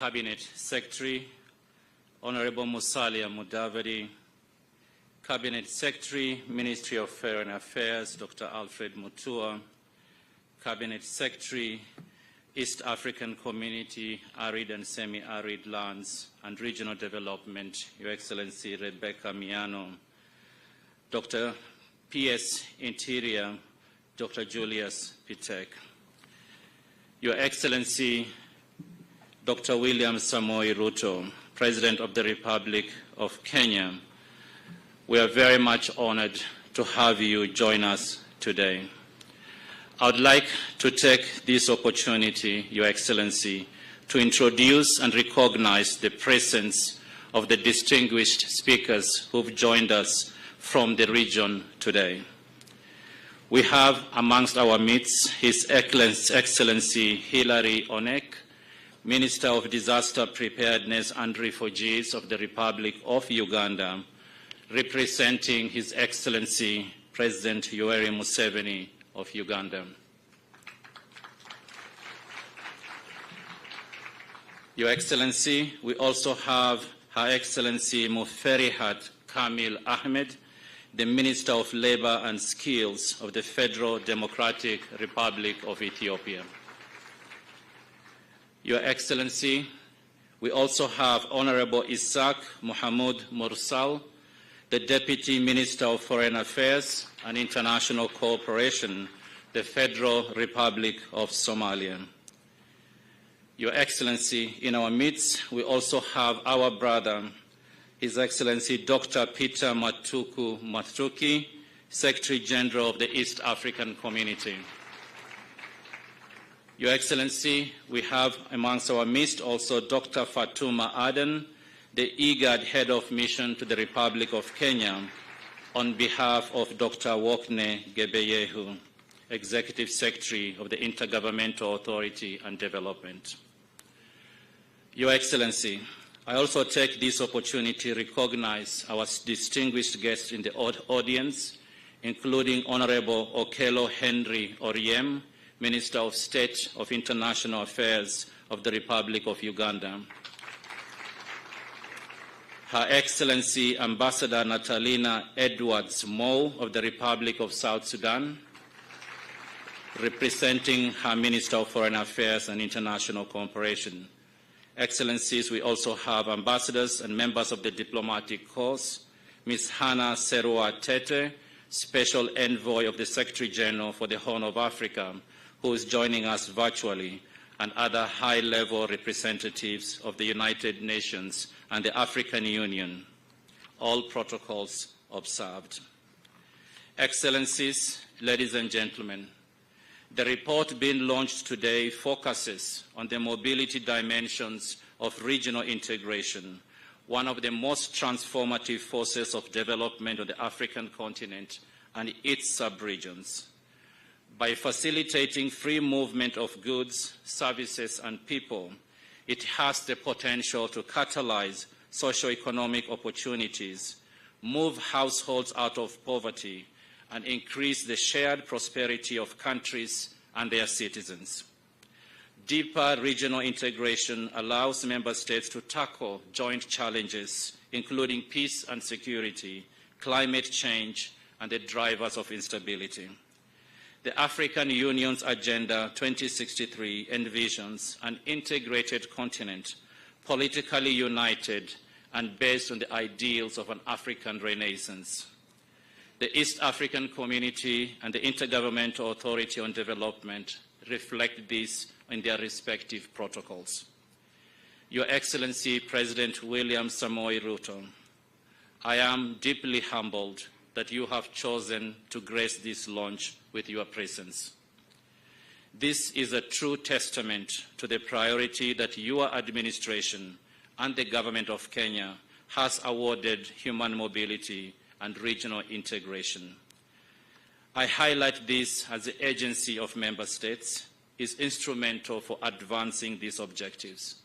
Cabinet Secretary, Honorable Musalia Mudavadi, Cabinet Secretary, Ministry of Foreign Affairs, Dr. Alfred Mutua, Cabinet Secretary, East African Community, Arid and Semi-Arid Lands and Regional Development, Your Excellency Rebecca Miano, Dr. P.S. Interior, Dr. Julius Pitek, Your Excellency Dr. William Samoei Ruto, President of the Republic of Kenya, we are very much honored to have you join us today. I would like to take this opportunity, Your Excellency, to introduce and recognize the presence of the distinguished speakers who've joined us from the region today. We have amongst our midst His Excellency Hilary Onek, Minister of Disaster Preparedness and Refugees of the Republic of Uganda, representing His Excellency President Yoweri Museveni of Uganda. Your Excellency, we also have Her Excellency Muferihat Kamil Ahmed, the Minister of Labor and Skills of the Federal Democratic Republic of Ethiopia. Your Excellency, we also have Honorable Isaac Mohamud Mursal, the Deputy Minister of Foreign Affairs and International Cooperation, the Federal Republic of Somalia. Your Excellency, in our midst, we also have our brother, His Excellency Dr. Peter Matuku Matuki, Secretary General of the East African Community. Your Excellency, we have amongst our midst also Dr. Fatuma Aden, the IGAD Head of Mission to the Republic of Kenya, on behalf of Dr. Wokne Gebeyehu, Executive Secretary of the Intergovernmental Authority on Development. Your Excellency, I also take this opportunity to recognize our distinguished guests in the audience, including Honorable Okello Henry Oriem, Minister of State of International Affairs of the Republic of Uganda. Her Excellency Ambassador Natalina Edwards-Moe of the Republic of South Sudan, representing her Minister of Foreign Affairs and International Cooperation. Excellencies, we also have ambassadors and members of the diplomatic corps, Ms. Hannah Serua Tete, Special Envoy of the Secretary General for the Horn of Africa, who is joining us virtually, and other high-level representatives of the United Nations and the African Union, all protocols observed. Excellencies, ladies and gentlemen, the report being launched today focuses on the mobility dimensions of regional integration, one of the most transformative forces of development on the African continent and its sub-regions. By facilitating free movement of goods, services, and people, it has the potential to catalyze socio-economic opportunities, move households out of poverty, and increase the shared prosperity of countries and their citizens. Deeper regional integration allows member states to tackle joint challenges, including peace and security, climate change, and the drivers of instability. The African Union's Agenda 2063 envisions an integrated continent, politically united and based on the ideals of an African Renaissance. The East African Community and the Intergovernmental Authority on Development reflect this in their respective protocols. Your Excellency, President William Samoei Ruto, I am deeply humbled that you have chosen to grace this launch with your presence. This is a true testament to the priority that your administration and the Government of Kenya has awarded human mobility and regional integration. I highlight this as the agency of member states is instrumental for advancing these objectives.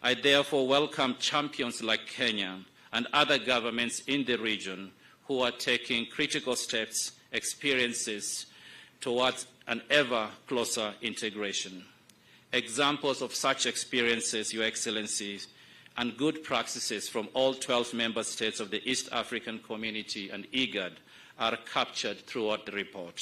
I therefore welcome champions like Kenya and other governments in the region who are taking critical steps, experiences towards an ever closer integration. Examples of such experiences, Your Excellencies, and good practices from all 12 member states of the East African Community and IGAD are captured throughout the report.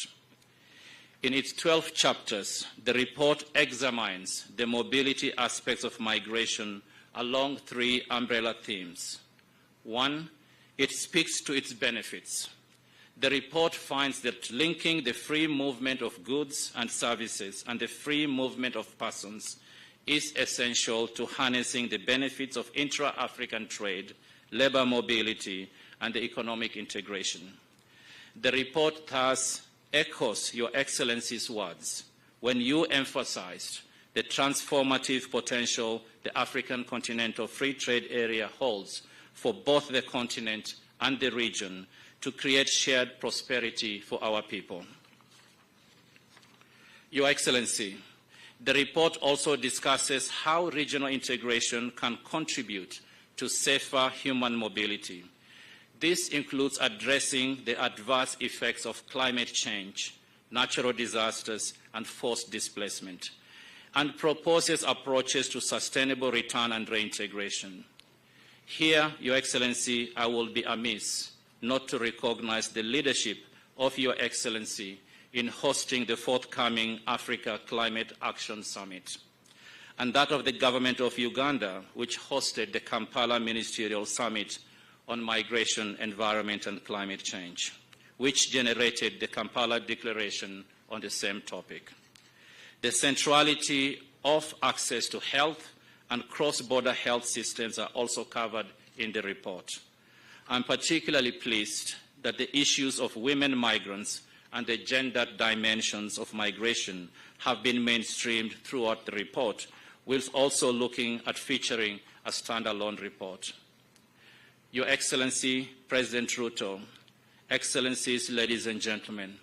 In its 12 chapters, the report examines the mobility aspects of migration along 3 umbrella themes. 1, it speaks to its benefits. The report finds that linking the free movement of goods and services and the free movement of persons is essential to harnessing the benefits of intra-African trade, labor mobility, and the economic integration. The report thus echoes Your Excellency's words when you emphasized the transformative potential the African Continental Free Trade Area holds for both the continent and the region to create shared prosperity for our people. Your Excellency, the report also discusses how regional integration can contribute to safer human mobility. This includes addressing the adverse effects of climate change, natural disasters, and forced displacement, and proposes approaches to sustainable return and reintegration. Here, Your Excellency, I will be amiss not to recognize the leadership of Your Excellency in hosting the forthcoming Africa Climate Action Summit, and that of the government of Uganda, which hosted the Kampala Ministerial Summit on Migration, Environment and Climate Change, which generated the Kampala Declaration on the same topic. The centrality of access to health and cross-border health systems are also covered in the report. I'm particularly pleased that the issues of women migrants and the gender dimensions of migration have been mainstreamed throughout the report, whilst also looking at featuring a standalone report. Your Excellency, President Ruto, Excellencies, ladies and gentlemen,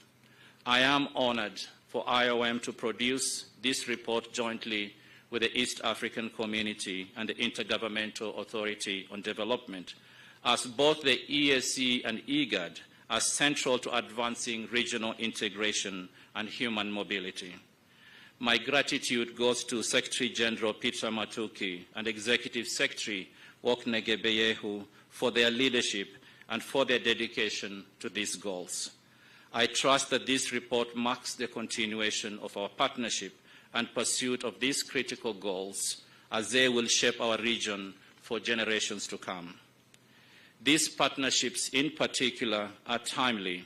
I am honored for IOM to produce this report jointly with the East African Community and the Intergovernmental Authority on Development, as both the EAC and IGAD are central to advancing regional integration and human mobility. My gratitude goes to Secretary General Peter Matuki and Executive Secretary Woknegebeyehu for their leadership and for their dedication to these goals. I trust that this report marks the continuation of our partnership and pursuit of these critical goals as they will shape our region for generations to come. These partnerships in particular are timely.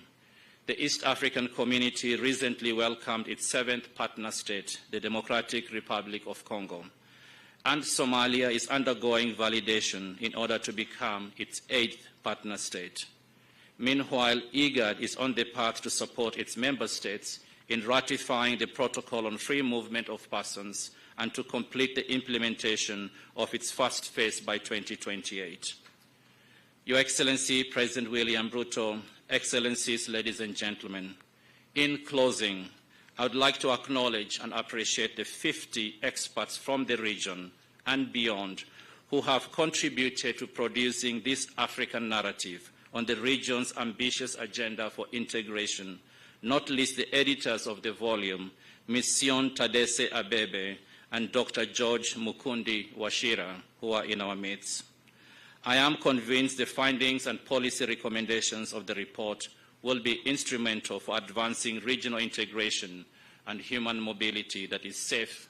The East African Community recently welcomed its 7th partner state, the Democratic Republic of Congo, and Somalia is undergoing validation in order to become its 8th partner state. Meanwhile, IGAD is on the path to support its member states in ratifying the Protocol on Free Movement of Persons and to complete the implementation of its first phase by 2028. Your Excellency, President William Ruto, Excellencies, ladies and gentlemen, in closing, I would like to acknowledge and appreciate the 50 experts from the region and beyond who have contributed to producing this African narrative on the region's ambitious agenda for integration, not least the editors of the volume, Mission Tadesse Abebe and Dr. George Mukundi Washira, who are in our midst. I am convinced the findings and policy recommendations of the report will be instrumental for advancing regional integration and human mobility that is safe,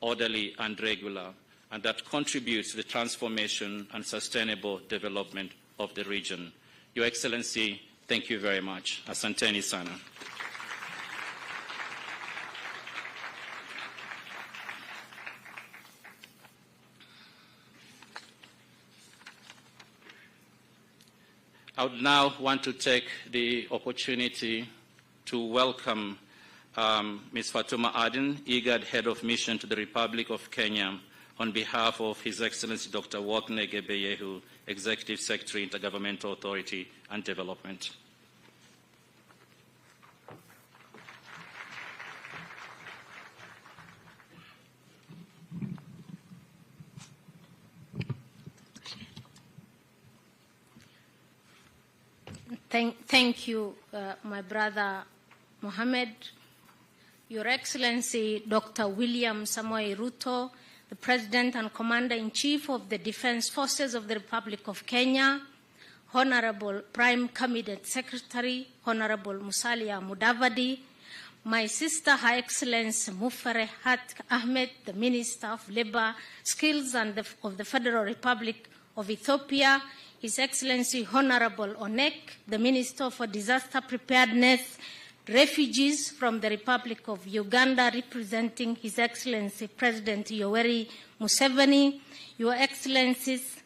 orderly, and regular, and that contributes to the transformation and sustainable development of the region. Your Excellency, thank you very much. Asanteni sana. I would now want to take the opportunity to welcome Ms. Fatuma Aden, IGAD Head of Mission to the Republic of Kenya, on behalf of His Excellency Dr. Woknegebeyehu, Executive Secretary, Intergovernmental Authority and Development. Thank you, my brother Mohammed. Your Excellency Dr. William Samoei Ruto, the President and Commander-in-Chief of the Defense Forces of the Republic of Kenya, Honorable Prime Cabinet Secretary, Honorable Musalia Mudavadi, my sister, Her Excellency Muferehat Ahmed, the Minister of Labor, Skills and of the Federal Republic of Ethiopia, His Excellency Honorable Onek, the Minister for Disaster Preparedness, refugees from the Republic of Uganda, representing His Excellency President Yoweri Museveni, Your Excellencies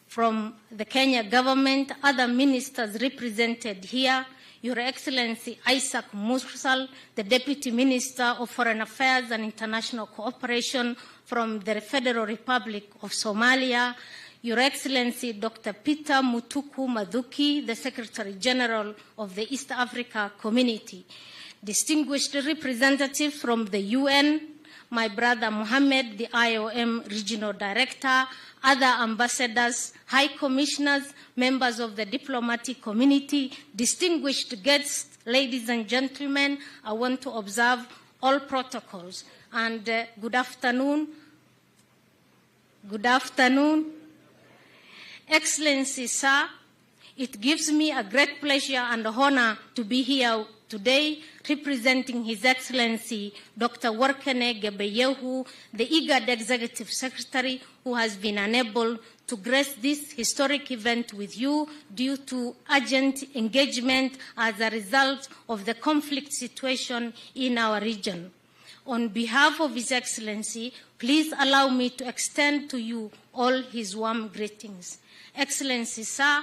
from the Kenya government, other ministers represented here, Your Excellency Isaac Mursal, the Deputy Minister of Foreign Affairs and International Cooperation from the Federal Republic of Somalia, Your Excellency Dr. Peter Mutuku Mathuki, the Secretary General of the East Africa Community, distinguished representatives from the UN, my brother Mohammed, the IOM Regional Director, other ambassadors, high commissioners, members of the diplomatic community, distinguished guests, ladies and gentlemen, I want to observe all protocols. And good afternoon. Good afternoon. Excellency, sir, it gives me a great pleasure and honor to be here today representing His Excellency Dr. Workene Gebeyehu, the IGAD Executive Secretary, who has been unable to grace this historic event with you due to urgent engagement as a result of the conflict situation in our region. On behalf of His Excellency, please allow me to extend to you all his warm greetings. Excellency, sir,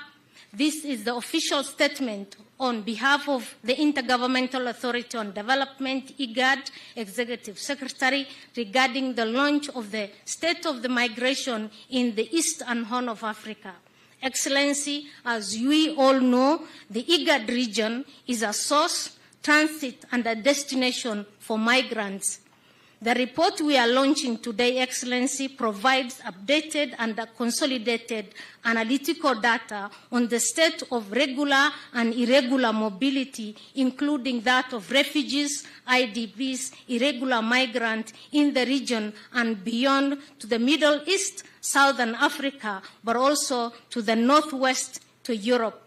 this is the official statement on behalf of the Intergovernmental Authority on Development, IGAD, Executive Secretary, regarding the launch of the State of the Migration in the Eastern Horn of Africa. Excellency, as we all know, the IGAD region is a source, transit, and a destination for migrants. The report we are launching today, Excellency, provides updated and consolidated analytical data on the state of regular and irregular mobility, including that of refugees, IDPs, irregular migrants in the region and beyond to the Middle East, Southern Africa, but also to the Northwest, to Europe.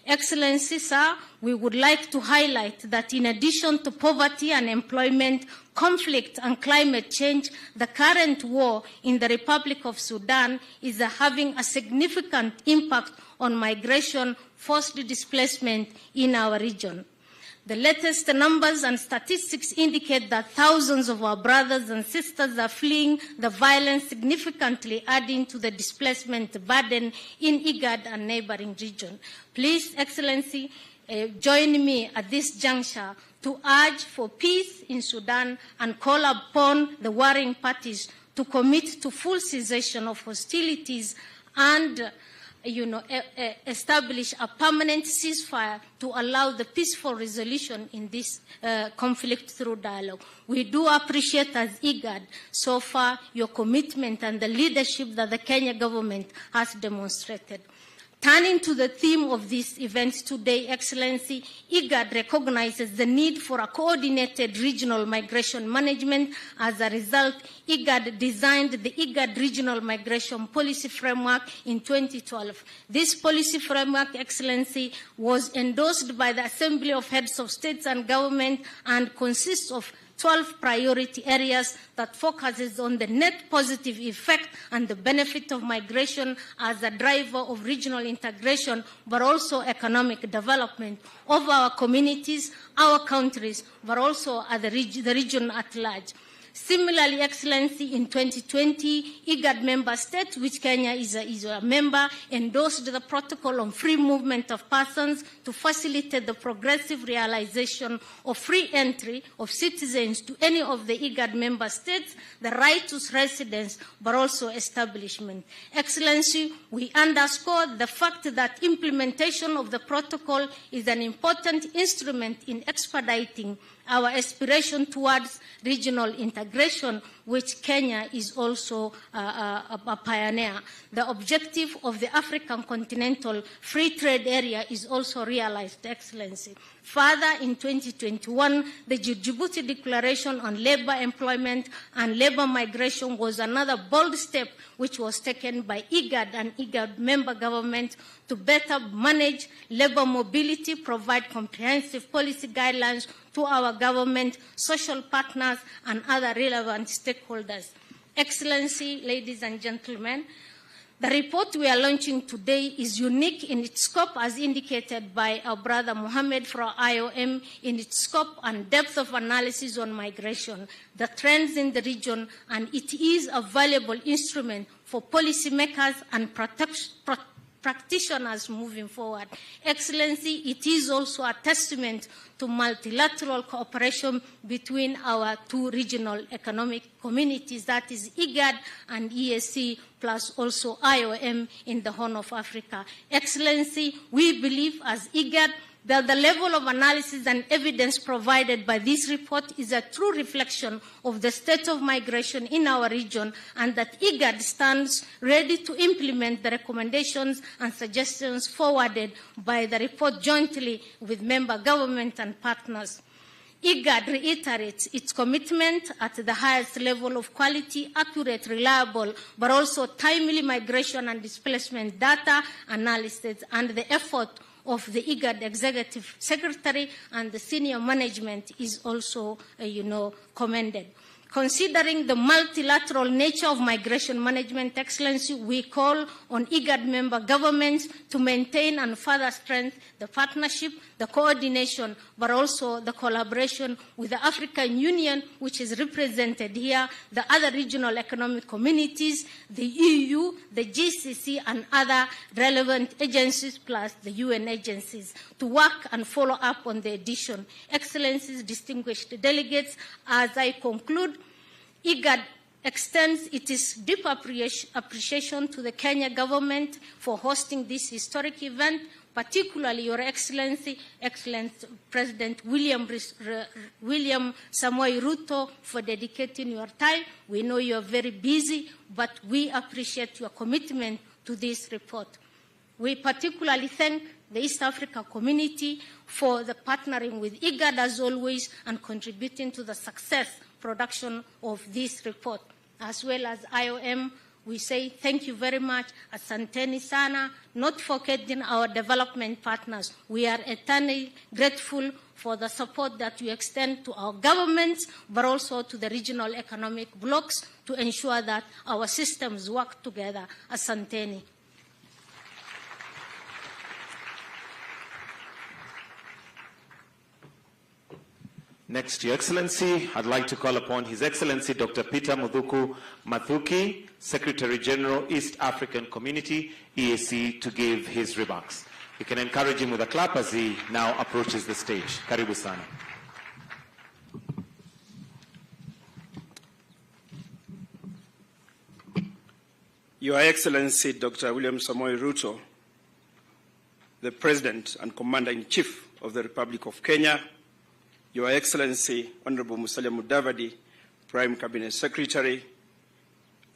Excellency, sir, we would like to highlight that in addition to poverty, unemployment, conflict, and climate change, the current war in the Republic of Sudan is having a significant impact on migration, forced displacement in our region. The latest numbers and statistics indicate that thousands of our brothers and sisters are fleeing the violence, significantly adding to the displacement burden in IGAD and neighboring regions. Please, Excellency, join me at this juncture to urge for peace in Sudan and call upon the warring parties to commit to full cessation of hostilities and establish a permanent ceasefire to allow the peaceful resolution in this conflict through dialogue. We do appreciate as IGAD so far your commitment and the leadership that the Kenya government has demonstrated. Turning to the theme of this event today, Excellency, IGAD recognizes the need for a coordinated regional migration management. As a result, IGAD designed the IGAD Regional Migration Policy Framework in 2012. This policy framework, Excellency, was endorsed by the Assembly of Heads of States and Government and consists of 12 priority areas that focuses on the net positive effect and the benefit of migration as a driver of regional integration, but also economic development of our communities, our countries, but also at the region at large. Similarly, Excellency, in 2020, IGAD member states, which Kenya is a member, endorsed the protocol on free movement of persons to facilitate the progressive realization of free entry of citizens to any of the IGAD member states, the right to residence, but also establishment. Excellency, we underscore the fact that implementation of the protocol is an important instrument in expediting our aspiration towards regional integration, which Kenya is also a pioneer. The objective of the African Continental Free Trade Area is also realized, Excellency. Further, in 2021, the Djibouti Declaration on Labor, Employment and Labor Migration was another bold step which was taken by IGAD and IGAD member government to better manage labor mobility, provide comprehensive policy guidelines to our government, social partners, and other relevant stakeholders. Excellency, ladies and gentlemen, the report we are launching today is unique in its scope as indicated by our brother Mohammed from IOM in its scope and depth of analysis on migration, the trends in the region, and it is a valuable instrument for policymakers and practitioners moving forward. Excellency, it is also a testament to multilateral cooperation between our two regional economic communities, that is IGAD and EAC, plus also IOM in the Horn of Africa. Excellency, we believe as IGAD that the level of analysis and evidence provided by this report is a true reflection of the state of migration in our region, and that IGAD stands ready to implement the recommendations and suggestions forwarded by the report jointly with member government and partners. IGAD reiterates its commitment at the highest level of quality, accurate, reliable, but also timely migration and displacement data analysis, and the effort of the IGAD Executive Secretary and the senior management is also, commended. Considering the multilateral nature of migration management, Excellency, we call on IGAD member governments to maintain and further strengthen the partnership, the coordination, but also the collaboration with the African Union, which is represented here, the other regional economic communities, the EU, the GCC, and other relevant agencies, plus the UN agencies, to work and follow up on the edition. Excellencies, distinguished delegates, as I conclude, IGAD extends its deep appreciation to the Kenya government for hosting this historic event, particularly Your Excellency, Excellent President William Samoei Ruto, for dedicating your time. We know you are very busy, but we appreciate your commitment to this report. We particularly thank the East Africa community for the partnering with IGAD as always and contributing to the success production of this report. As well as IOM, we say thank you very much, asanteni sana, not forgetting our development partners. We are eternally grateful for the support that you extend to our governments, but also to the regional economic blocs to ensure that our systems work together. Asanteni. Next, Your Excellency, I'd like to call upon His Excellency Dr. Peter Muthuku Mathuki, Secretary General, East African Community, EAC, to give his remarks. You can encourage him with a clap as he now approaches the stage. Karibu sana. Your Excellency Dr. William Samoei Ruto, the President and Commander-in-Chief of the Republic of Kenya, Your Excellency, Honorable Musalia Mudavadi, Prime Cabinet Secretary,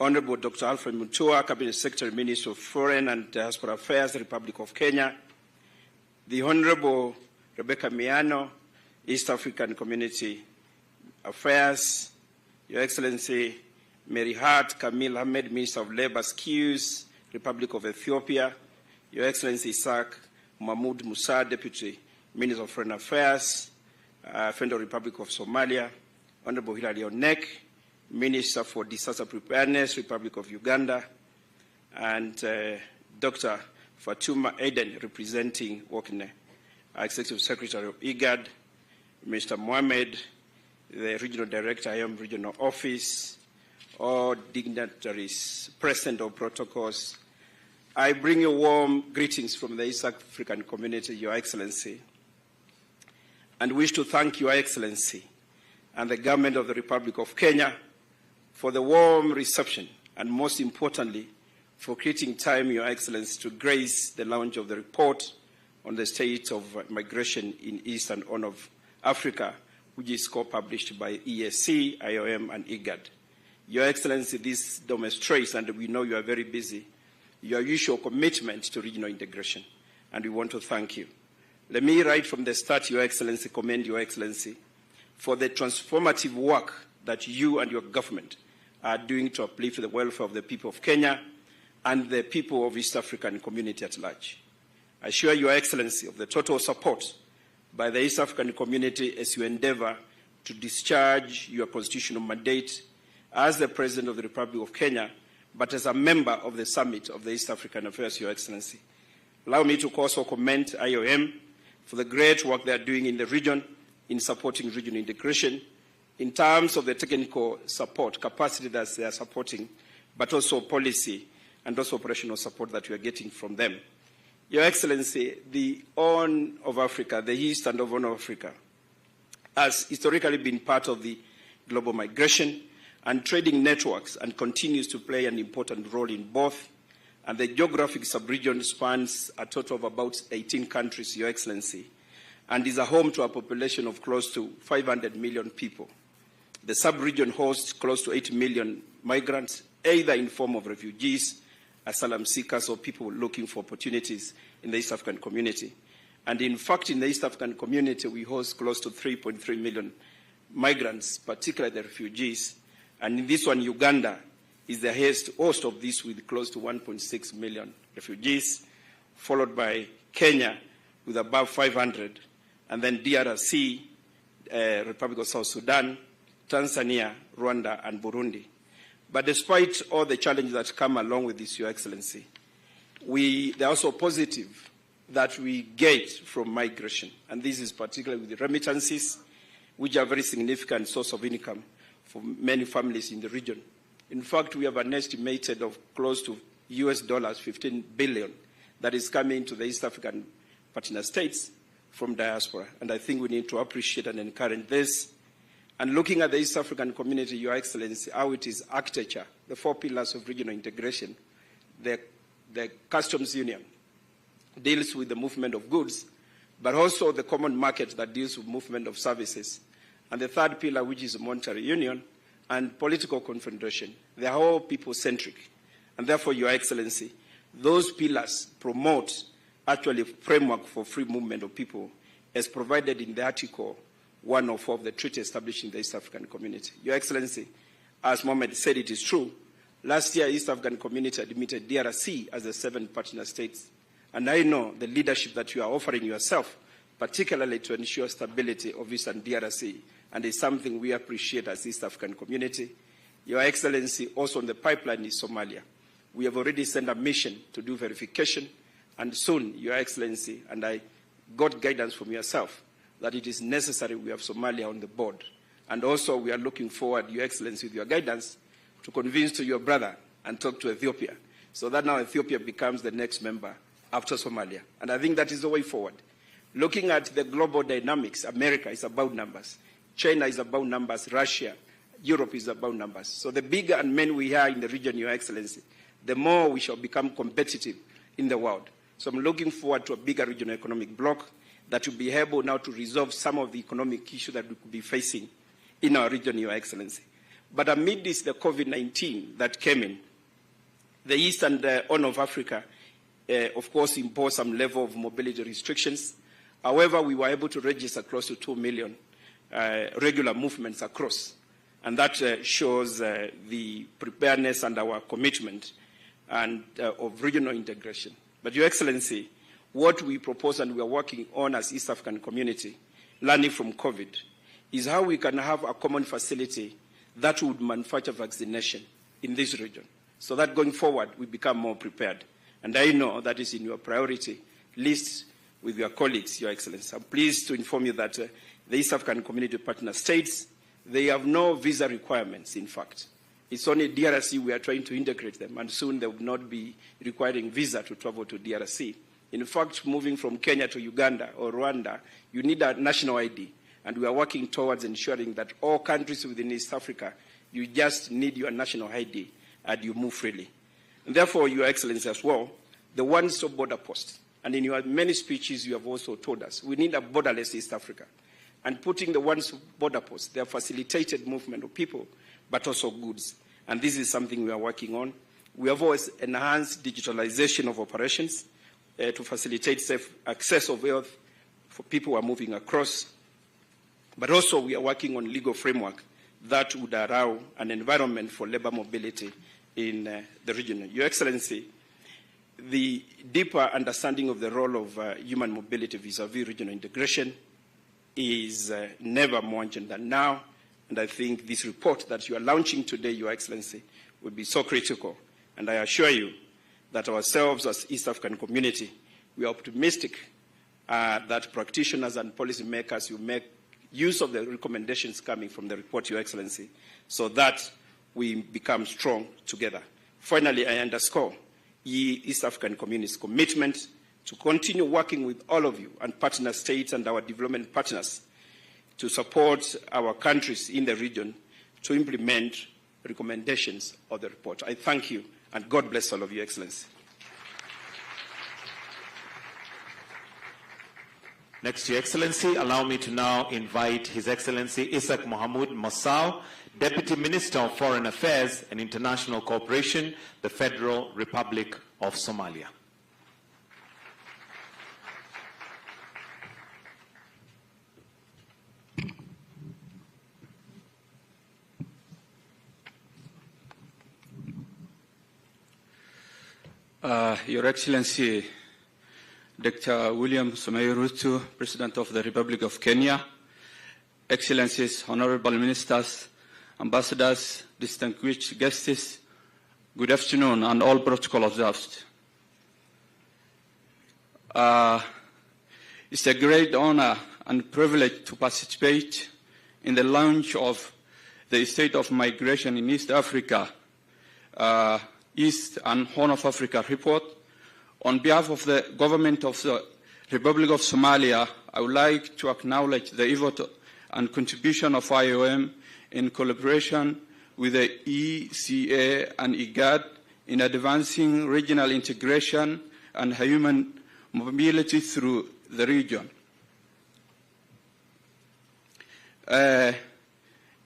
Honorable Dr. Alfred Mutua, Cabinet Secretary, Minister of Foreign and Diaspora Affairs, Republic of Kenya, the Honorable Rebecca Miano, East African Community Affairs, Your Excellency Mary Hart Kamil Ahmed, Minister of Labor Skills, Republic of Ethiopia, Your Excellency Isaac Mahmoud Musa, Deputy Minister of Foreign Affairs, Federal Republic of Somalia, Honorable Hilary Onek, Minister for Disaster Preparedness, Republic of Uganda, and Dr. Fatuma Eden, representing Wakene, Executive Secretary of IGAD, Mr. Mohamed, the Regional Director, IOM Regional Office, all dignitaries present or protocols. I bring you warm greetings from the East African community, Your Excellency, and wish to thank Your Excellency and the Government of the Republic of Kenya for the warm reception and, most importantly, for creating time, Your Excellency, to grace the launch of the report on the state of migration in East and Horn of Africa, which is co-published by EAC, IOM, and IGAD. Your Excellency, this demonstrates, and we know you are very busy, your usual commitment to regional integration, and we want to thank you. Let me, right from the start, Your Excellency, commend Your Excellency for the transformative work that you and your government are doing to uplift the welfare of the people of Kenya and the people of East African community at large. I assure Your Excellency of the total support by the East African community as you endeavor to discharge your constitutional mandate as the President of the Republic of Kenya, but as a member of the Summit of the East African Affairs, Your Excellency. Allow me to also commend IOM for the great work they are doing in the region in supporting regional integration, in terms of the technical support, capacity that they are supporting, but also policy and also operational support that we are getting from them. Your Excellency, the Horn of Africa, the East and the Horn of Africa, has historically been part of the global migration and trading networks and continues to play an important role in both. And the geographic sub-region spans a total of about 18 countries, Your Excellency, and is a home to a population of close to 500 million people. The sub-region hosts close to 8 million migrants, either in form of refugees, asylum seekers, or people looking for opportunities in the East African community. And in fact, in the East African community, we host close to 3.3 million migrants, particularly the refugees. And in this one, Uganda is the host of this with close to 1.6 million refugees, followed by Kenya with above 500, and then DRC, Republic of South Sudan, Tanzania, Rwanda, and Burundi. But despite all the challenges that come along with this, Your Excellency, they're also positive that we get from migration. And this is particularly with the remittances, which are a very significant source of income for many families in the region. In fact, we have an estimated of close to US dollars 15 billion that is coming to the East African partner states from diaspora. And I think we need to appreciate and encourage this. And looking at the East African community, Your Excellency, how it is architecture, the 4 pillars of regional integration, the customs union deals with the movement of goods, but also the common market that deals with movement of services. And the 3rd pillar, which is monetary union and political confederation, they are all people-centric. And therefore, Your Excellency, those pillars promote actually a framework for free movement of people as provided in the Article 104 of the treaty establishing the East African community. Your Excellency, as Mohammed said, it is true. Last year, East African community admitted DRC as the 7th partner states. And I know the leadership that you are offering yourself, particularly to ensure stability of Eastern DRC, and it's something we appreciate as East African community. Your Excellency, also on the pipeline is Somalia. We have already sent a mission to do verification, and soon, Your Excellency, and I got guidance from yourself, that it is necessary we have Somalia on the board. And also we are looking forward, Your Excellency, with your guidance, to convince to your brother and talk to Ethiopia, so that now Ethiopia becomes the next member after Somalia. And I think that is the way forward. Looking at the global dynamics, America is about numbers. China is about numbers. Russia, Europe is about numbers. So the bigger and men we are in the region, Your Excellency, the more we shall become competitive in the world. So I'm looking forward to a bigger regional economic bloc that will be able now to resolve some of the economic issues that we could be facing in our region, Your Excellency. But amid this, the COVID-19 that came in, the East and the Horn of Africa, of course, imposed some level of mobility restrictions. However, we were able to register close to 2 million regular movements across. And that shows the preparedness and our commitment and of regional integration. But Your Excellency, what we propose and we are working on as East African community, learning from COVID, is how we can have a common facility that would manufacture vaccination in this region, so that going forward we become more prepared. And I know that is in your priority list with your colleagues, Your Excellency. I'm pleased to inform you that the East African Community Partner States, they have no visa requirements, in fact. It's only DRC we are trying to integrate them, and soon they will not be requiring visa to travel to DRC. In fact, moving from Kenya to Uganda or Rwanda, you need a national ID, and we are working towards ensuring that all countries within East Africa, you just need your national ID and you move freely. And therefore, Your Excellency, as well, the one-stop border post, and in your many speeches you have also told us, we need a borderless East Africa. And putting the one-stop border post, they have facilitated movement of people, but also goods. and this is something we are working on. We have always enhanced digitalization of operations to facilitate safe access of wealth for people who are moving across. But also we are working on legal framework that would allow an environment for labor mobility in the region. Your Excellency, the deeper understanding of the role of human mobility vis-a-vis regional integration is never more urgent than now, and I think this report that you are launching today, Your Excellency, will be so critical. And I assure you that ourselves as East African community, we are optimistic that practitioners and policymakers will make use of the recommendations coming from the report, Your Excellency, so that we become strong together. Finally, I underscore East African community's commitment to continue working with all of you and partner states and our development partners to support our countries in the region to implement recommendations of the report. I thank you, and God bless all of you, Excellency. Next, Your Excellency, allow me to now invite His Excellency Isaac Mohamud Masau, Deputy Minister of Foreign Affairs and International Cooperation, the Federal Republic of Somalia. Your Excellency, Dr. William Samoei Ruto, President of the Republic of Kenya, Excellencies, Honorable Ministers, Ambassadors, distinguished guests, good afternoon, and all protocol observed. It's a great honor and privilege to participate in the launch of the State of Migration in East Africa, East and Horn of Africa report. On behalf of the government of the Republic of Somalia, I would like to acknowledge the effort and contribution of IOM in collaboration with the ECA and IGAD in advancing regional integration and human mobility through the region.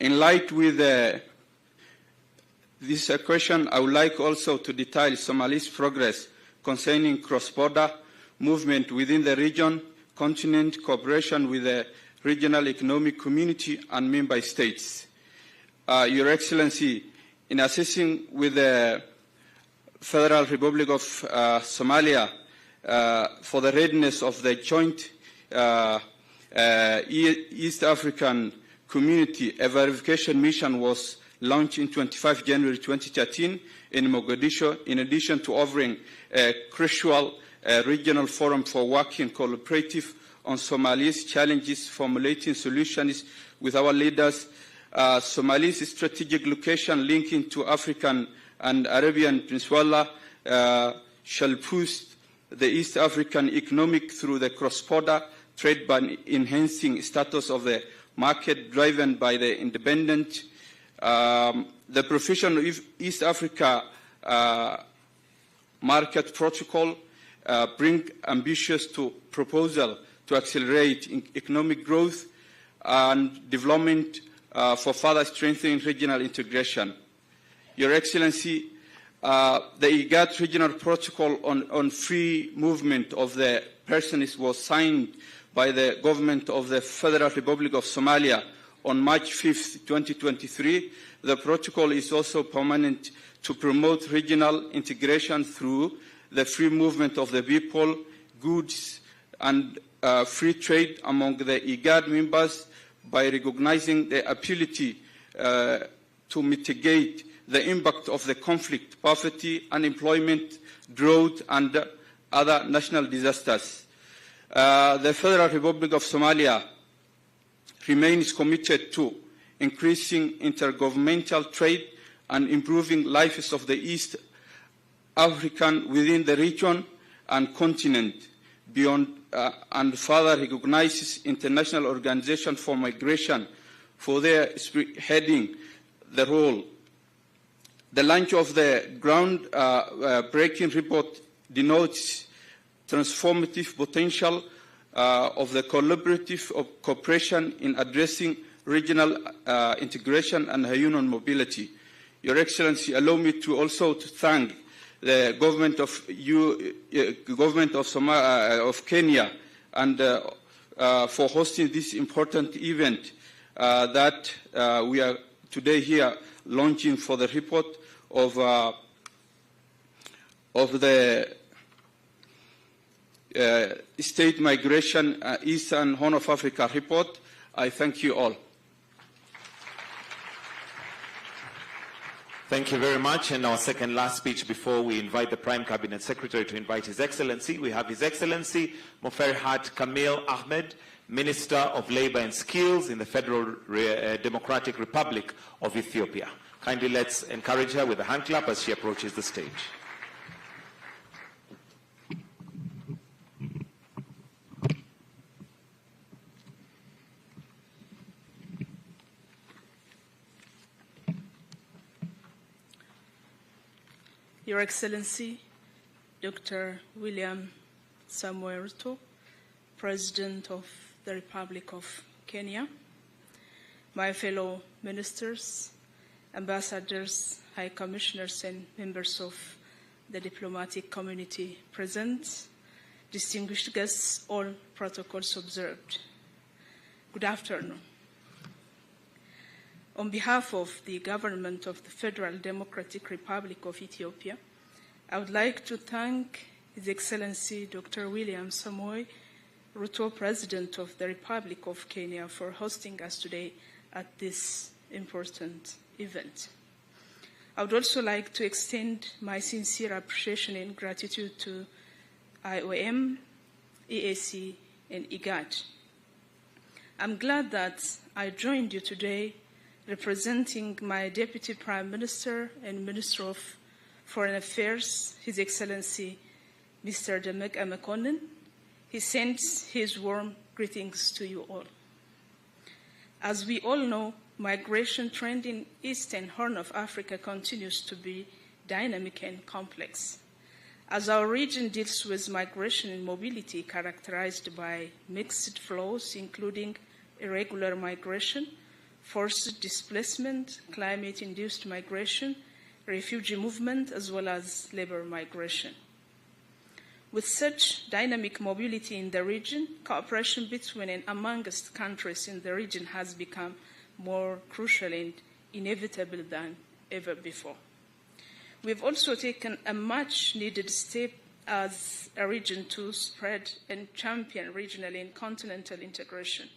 In light with this question, I would like also to detail Somalia's progress concerning cross-border movement within the region, continent, cooperation with the regional economic community and member states. Your Excellency, in assessing with the Federal Republic of Somalia for the readiness of the joint East African community, a verification mission was launched in 25 January 2013 in Mogadishu, in addition to offering a crucial regional forum for working collaborative on Somalia's challenges, formulating solutions with our leaders. Somalia's strategic location linking to African and Arabian Peninsula shall boost the East African economic through the cross-border trade by enhancing status of the market driven by the independent. The provision of East Africa market protocol bring ambitious proposal to accelerate economic growth and development for further strengthening regional integration. Your Excellency, the IGAD regional protocol on free movement of the persons was signed by the government of the Federal Republic of Somalia on March 5th, 2023. The protocol is also permanent to promote regional integration through the free movement of the people, goods, and free trade among the IGAD members by recognizing the ability to mitigate the impact of the conflict, poverty, unemployment, drought, and other national disasters. The Federal Republic of Somalia remains committed to increasing intergovernmental trade and improving lives of the East African within the region and continent beyond, and further recognizes International Organization for Migration for their spearheading the role. The launch of the ground-breaking report denotes transformative potential of the collaborative cooperation in addressing regional integration and human mobility. Your Excellency, allow me to also to thank the government of Kenya and for hosting this important event that we are today here launching for the report of the State Migration Eastern Horn of Africa report. I thank you all. Thank you very much. And our second last speech before we invite the Prime Cabinet Secretary to invite His Excellency, we have His Excellency Moferhat Kamil Ahmed, Minister of Labor and Skills in the Federal Democratic Republic of Ethiopia. Kindly let's encourage her with a hand clap as she approaches the stage. Your Excellency, Dr. William Samoei Ruto, President of the Republic of Kenya, my fellow ministers, ambassadors, high commissioners, and members of the diplomatic community present, distinguished guests, all protocols observed. Good afternoon. On behalf of the government of the Federal Democratic Republic of Ethiopia, I would like to thank His Excellency Dr. William Samoei Ruto, President of the Republic of Kenya, for hosting us today at this important event. I would also like to extend my sincere appreciation and gratitude to IOM, EAC, and IGAD. I'm glad that I joined you today representing my Deputy Prime Minister and Minister of Foreign Affairs, His Excellency Mr. Demek Amekonnen. He sends his warm greetings to you all. As we all know, migration trend in Eastern Horn of Africa continues to be dynamic and complex. As our region deals with migration and mobility characterized by mixed flows, including irregular migration, forced displacement, climate-induced migration, refugee movement, as well as labor migration. With such dynamic mobility in the region, cooperation between and amongst countries in the region has become more crucial and inevitable than ever before. We've also taken a much-needed step as a region to spread and champion regional and continental integration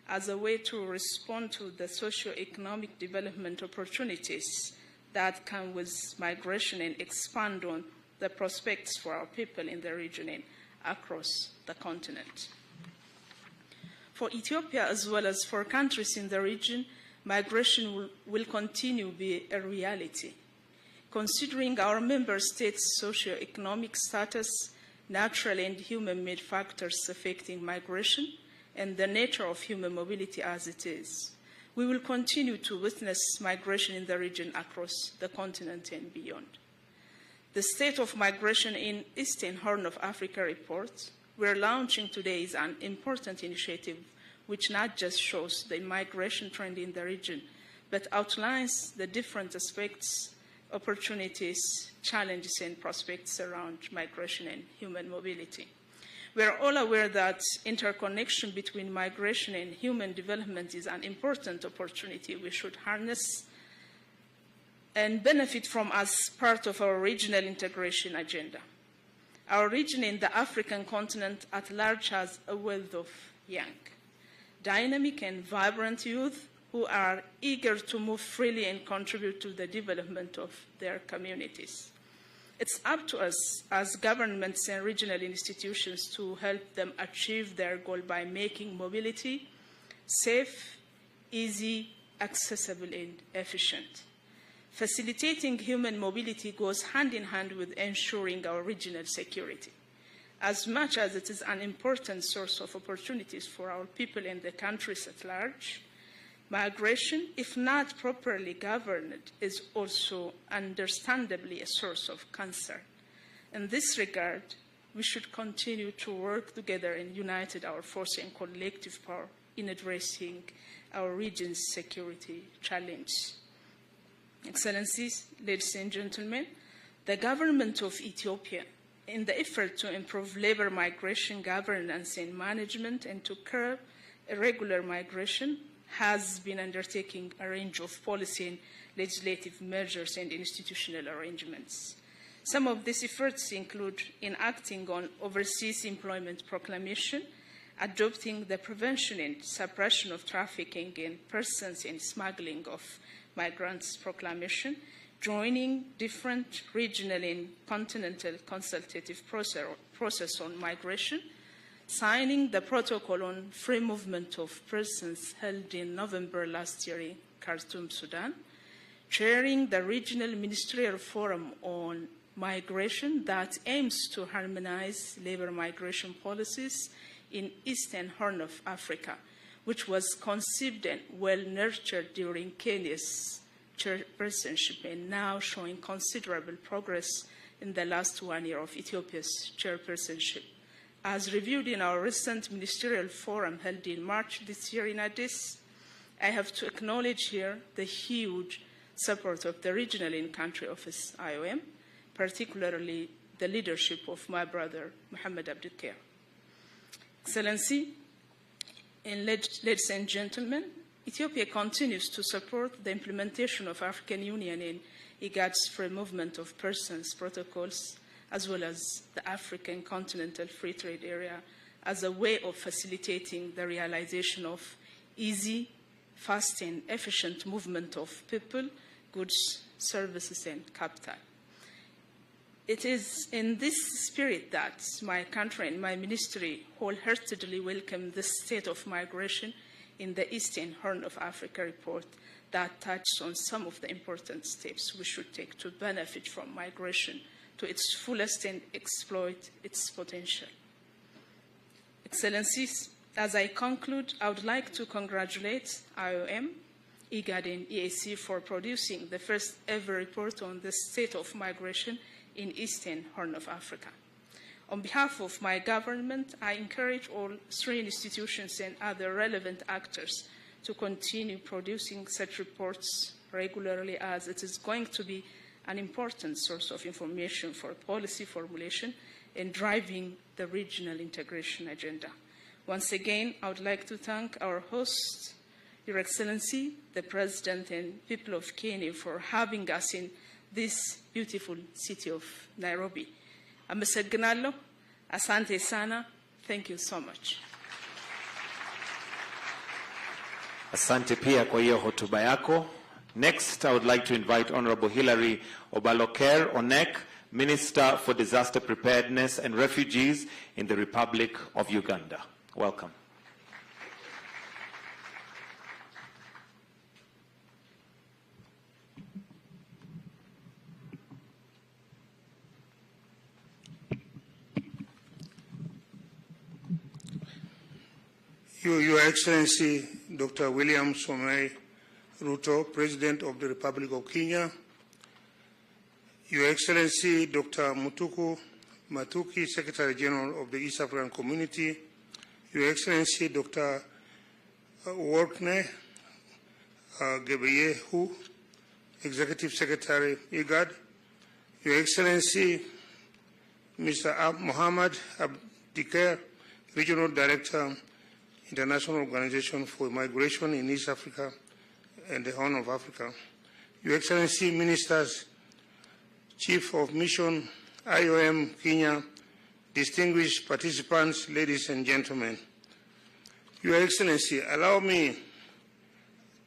as a way to respond to the socio-economic development opportunities that come with migration and expand on the prospects for our people in the region and across the continent. For Ethiopia, as well as for countries in the region, migration will continue to be a reality. Considering our member states' socio-economic status, natural and human-made factors affecting migration, and the nature of human mobility as it is, we will continue to witness migration in the region across the continent and beyond. The State of Migration in Eastern Horn of Africa report we're launching today is an important initiative which not just shows the migration trend in the region, but outlines the different aspects, opportunities, challenges, and prospects around migration and human mobility. We are all aware that interconnection between migration and human development is an important opportunity we should harness and benefit from as part of our regional integration agenda. Our region in the African continent at large has a wealth of young, dynamic and vibrant youth who are eager to move freely and contribute to the development of their communities. It's up to us as governments and regional institutions to help them achieve their goal by making mobility safe, easy, accessible, and efficient. Facilitating human mobility goes hand in hand with ensuring our regional security. As much as it is an important source of opportunities for our people and the countries at large, migration, if not properly governed, is also understandably a source of concern. In this regard, we should continue to work together and unite our force and collective power in addressing our region's security challenge. Excellencies, ladies and gentlemen, the government of Ethiopia, in the effort to improve labor migration governance and management and to curb irregular migration, has been undertaking a range of policy and legislative measures and institutional arrangements. Some of these efforts include enacting on Overseas Employment Proclamation, adopting the Prevention and Suppression of Trafficking in Persons and Smuggling of Migrants Proclamation, joining different regional and continental consultative process on migration, signing the Protocol on Free Movement of Persons held in November last year in Khartoum, Sudan, chairing the Regional Ministerial Forum on Migration that aims to harmonize labor migration policies in Eastern Horn of Africa, which was conceived and well nurtured during Kenya's chairpersonship and now showing considerable progress in the last 1 year of Ethiopia's chairpersonship. As reviewed in our recent ministerial forum held in March this year in Addis, I have to acknowledge here the huge support of the regional in-country office, IOM, particularly the leadership of my brother, Mohammed Abdulkair. Excellency, and ladies and gentlemen, Ethiopia continues to support the implementation of African Union and IGAD's Free Movement of Persons protocols, as well as the African Continental Free Trade Area, as a way of facilitating the realization of easy, fast, and efficient movement of people, goods, services, and capital. It is in this spirit that my country and my ministry wholeheartedly welcome the state of migration in the Eastern Horn of Africa report that touches on some of the important steps we should take to benefit from migration to its fullest and exploit its potential. Excellencies, as I conclude, I would like to congratulate IOM, IGAD, and EAC for producing the first ever report on the state of migration in Eastern Horn of Africa. On behalf of my government, I encourage all three institutions and other relevant actors to continue producing such reports regularly, as it is going to be an important source of information for policy formulation and driving the regional integration agenda. Once again, I would like to thank our host, Your Excellency, the President and people of Kenya, for having us in this beautiful city of Nairobi. Amesegnalo, asante sana. Thank you so much. Asante pia kwa hiyo hotuba yako. Next, I would like to invite Honorable Hilary Obaloker Onek, Minister for Disaster Preparedness and Refugees in the Republic of Uganda. Welcome. Your Excellency, Dr. William Samoei Ruto, President of the Republic of Kenya, Your Excellency, Dr. Mutuku Mathuki, Secretary General of the East African Community, Your Excellency, Dr. Workne Gebeyehu, Executive Secretary, IGAD, Your Excellency, Mr. Mohammed Abdikair, Regional Director, International Organization for Migration in East Africa and the Horn of Africa, Your Excellency, Ministers, Chief of Mission, IOM Kenya, distinguished participants, ladies and gentlemen. Your Excellency, allow me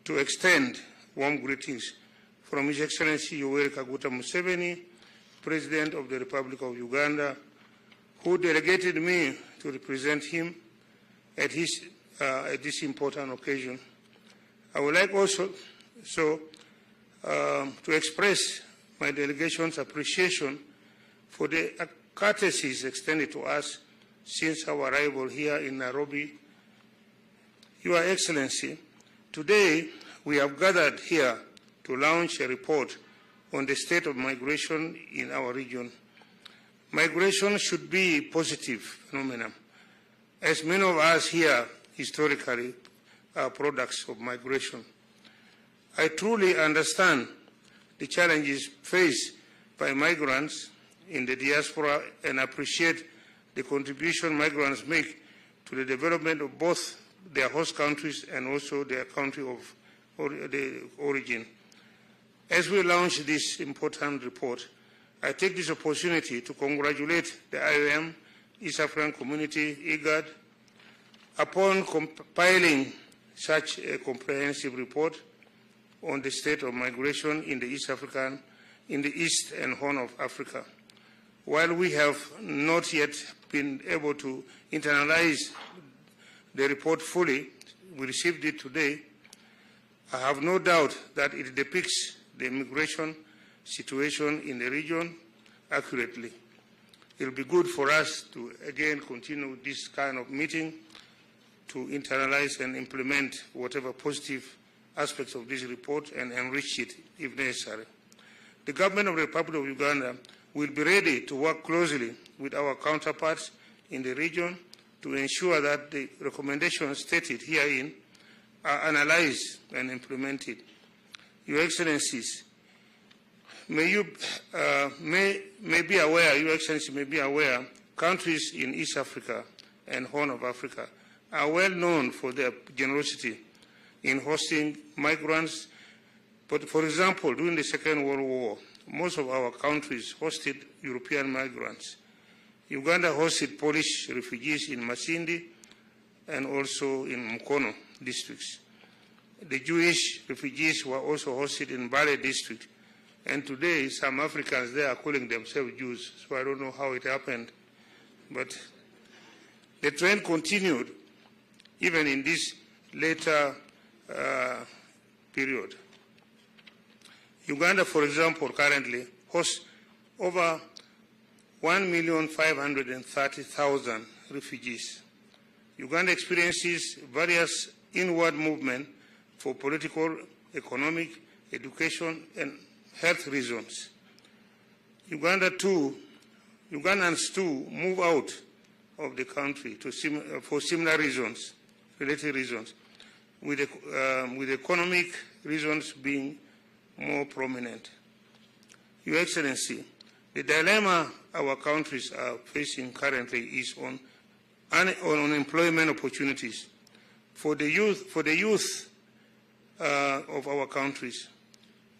to extend warm greetings from His Excellency Yoweri Kaguta Museveni, President of the Republic of Uganda, who delegated me to represent him at this important occasion. I would like also to express my delegation's appreciation for the courtesies extended to us since our arrival here in Nairobi. Your Excellency, today we have gathered here to launch a report on the state of migration in our region. Migration should be a positive phenomenon, as many of us here historically are products of migration. I truly understand the challenges faced by migrants in the diaspora and appreciate the contribution migrants make to the development of both their host countries and also their country of the origin. As we launch this important report, I take this opportunity to congratulate the IOM, East African Community, IGAD, upon compiling such a comprehensive report on the state of migration in the East and Horn of Africa. While we have not yet been able to internalize the report fully, we received it today, I have no doubt that it depicts the immigration situation in the region accurately. It will be good for us to again continue this kind of meeting to internalize and implement whatever positive aspects of this report and enrich it if necessary. The government of the Republic of Uganda will be ready to work closely with our counterparts in the region to ensure that the recommendations stated herein are analyzed and implemented. Your Excellencies, Your Excellency may be aware, countries in East Africa and Horn of Africa are well known for their generosity in hosting migrants. But for example, during the Second World War, most of our countries hosted European migrants. Uganda hosted Polish refugees in Masindi and also in Mukono districts. The Jewish refugees were also hosted in Bale district. And today, some Africans there are calling themselves Jews, so I don't know how it happened. But the trend continued even in this later period. Uganda, for example, currently hosts over 1,530,000 refugees. Uganda experiences various inward movement for political, economic, education, and health reasons. Ugandans too move out of the country for similar reasons, related reasons, with economic reasons being more prominent. Your Excellency, the dilemma our countries are facing currently is on unemployment opportunities for the youth of our countries.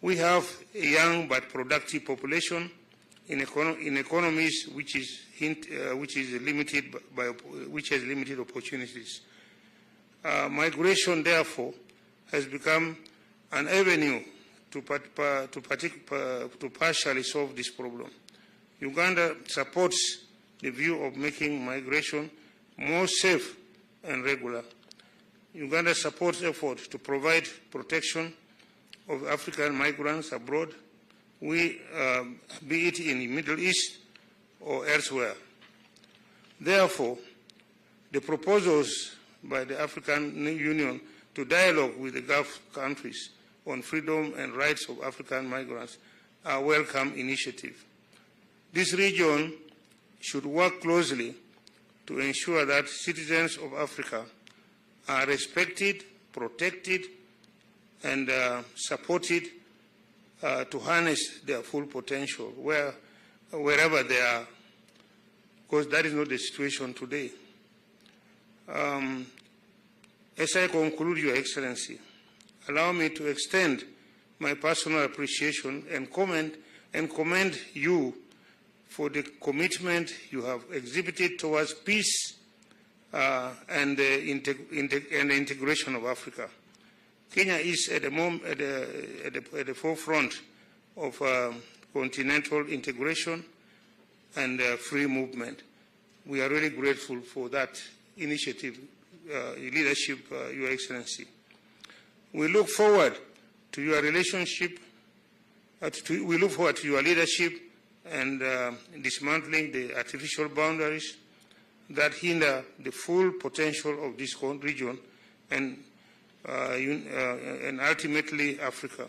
We have a young but productive population in economies which has limited opportunities. Migration, therefore, has become an avenue to partially solve this problem. Uganda supports the view of making migration more safe and regular. Uganda supports efforts to provide protection of African migrants abroad, be it in the Middle East or elsewhere. Therefore, the proposals by the African Union to dialogue with the Gulf countries on freedom and rights of African migrants are a welcome initiative. This region should work closely to ensure that citizens of Africa are respected, protected, and supported to harness their full potential wherever they are, because that is not the situation today. As I conclude, Your Excellency, allow me to extend my personal appreciation and commend you for the commitment you have exhibited towards peace and the integration of Africa. Kenya is at the forefront of continental integration and free movement. We are really grateful for that initiative, leadership, Your Excellency. We look forward to your relationship, we look forward to your leadership and dismantling the artificial boundaries that hinder the full potential of this region and ultimately Africa.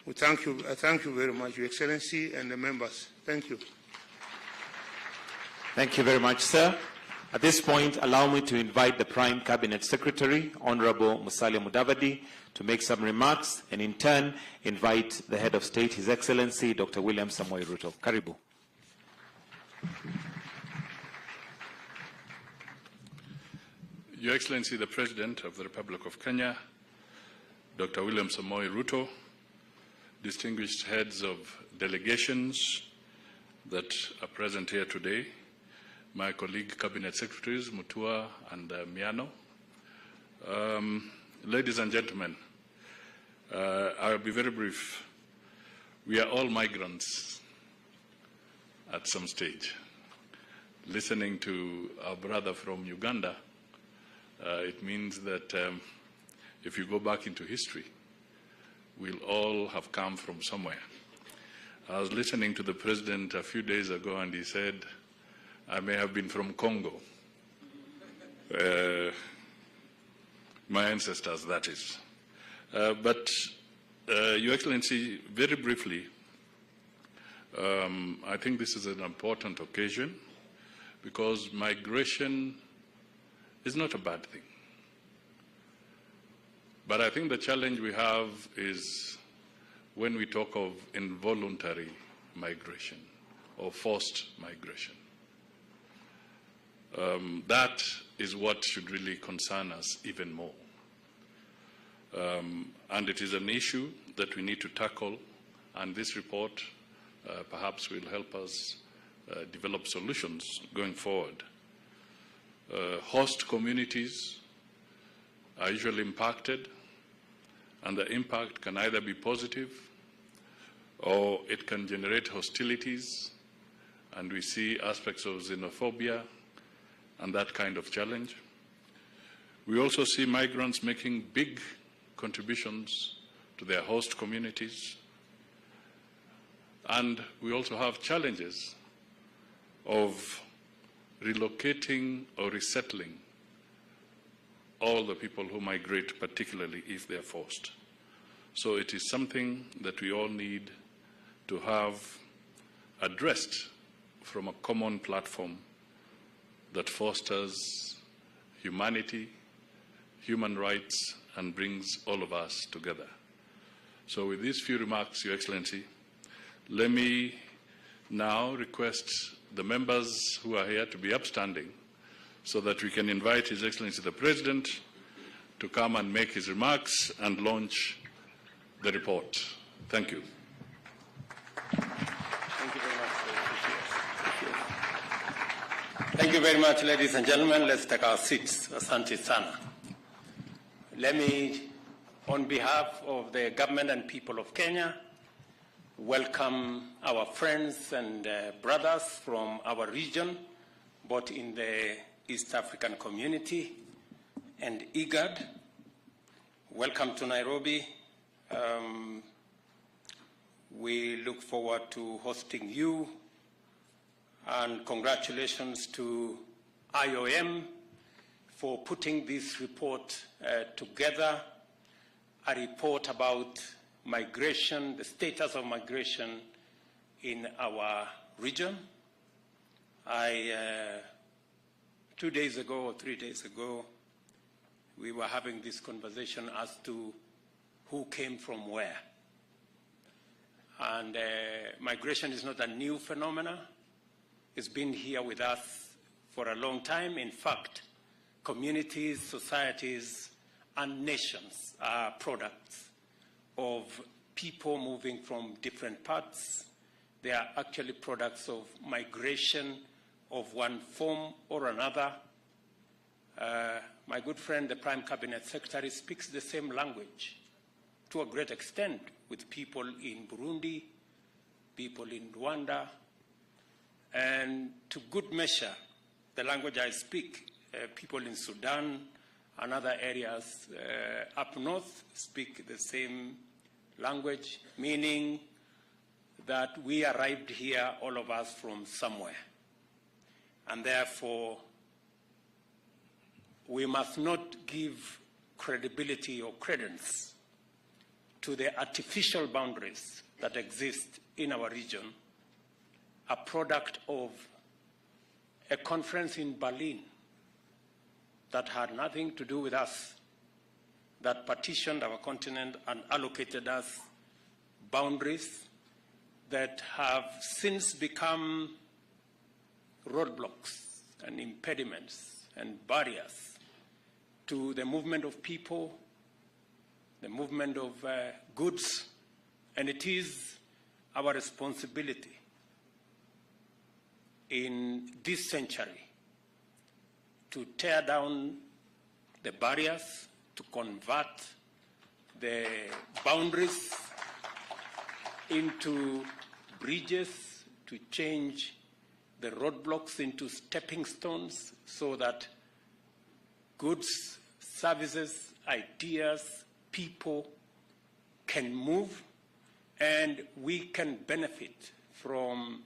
I thank you very much, Your Excellency, and the members. Thank you. Thank you very much, sir. At this point, allow me to invite the Prime Cabinet Secretary, Honorable Musalia Mudavadi, to make some remarks, and in turn, invite the Head of State, His Excellency, Dr. William Samoei Ruto. Karibu. Your Excellency, the President of the Republic of Kenya, Dr. William Samoei Ruto, distinguished heads of delegations that are present here today, my colleague Cabinet Secretaries, Mutua and Miano. Ladies and gentlemen, I'll be very brief. We are all migrants at some stage. Listening to our brother from Uganda, it means that if you go back into history, we'll all have come from somewhere. I was listening to the President a few days ago, and he said, I may have been from Congo. My ancestors, that is. But, Your Excellency, very briefly, I think this is an important occasion because migration is not a bad thing. But I think the challenge we have is when we talk of involuntary migration or forced migration. That is what should really concern us even more. And it is an issue that we need to tackle, and this report perhaps will help us develop solutions going forward. Host communities are usually impacted, and the impact can either be positive or it can generate hostilities, and we see aspects of xenophobia and that kind of challenge. We also see migrants making big contributions to their host communities, and we also have challenges of relocating or resettling all the people who migrate, particularly if they are forced. So it is something that we all need to have addressed from a common platform that fosters humanity, human rights, and brings all of us together. So with these few remarks, Your Excellency, let me now request the members who are here to be upstanding so that we can invite His Excellency the President to come and make his remarks and launch the report. Thank you. Thank you very much, ladies and gentlemen. Let's take our seats. Asante sana. Let me, on behalf of the government and people of Kenya, welcome our friends and brothers from our region, both in the East African community and IGAD. Welcome to Nairobi. We look forward to hosting you, and congratulations to IOM for putting this report together, a report about migration, the status of migration in our region. 2 days ago or 3 days ago, we were having this conversation as to who came from where. And migration is not a new phenomenon. It's been here with us for a long time. In fact, communities, societies, and nations are products of people moving from different parts. They are actually products of migration of one form or another. My good friend, the Prime Cabinet Secretary, speaks the same language to a great extent with people in Burundi, people in Rwanda, and to good measure, the language I speak, people in Sudan and other areas up north speak the same language, meaning that we arrived here, all of us, from somewhere. And therefore, we must not give credibility or credence to the artificial boundaries that exist in our region, a product of a conference in Berlin that had nothing to do with us, that partitioned our continent and allocated us boundaries that have since become roadblocks and impediments and barriers to the movement of people, the movement of goods, and it is our responsibility in this century to tear down the barriers, to convert the boundaries into bridges, to change the roadblocks into stepping stones so that goods, services, ideas, people can move and we can benefit from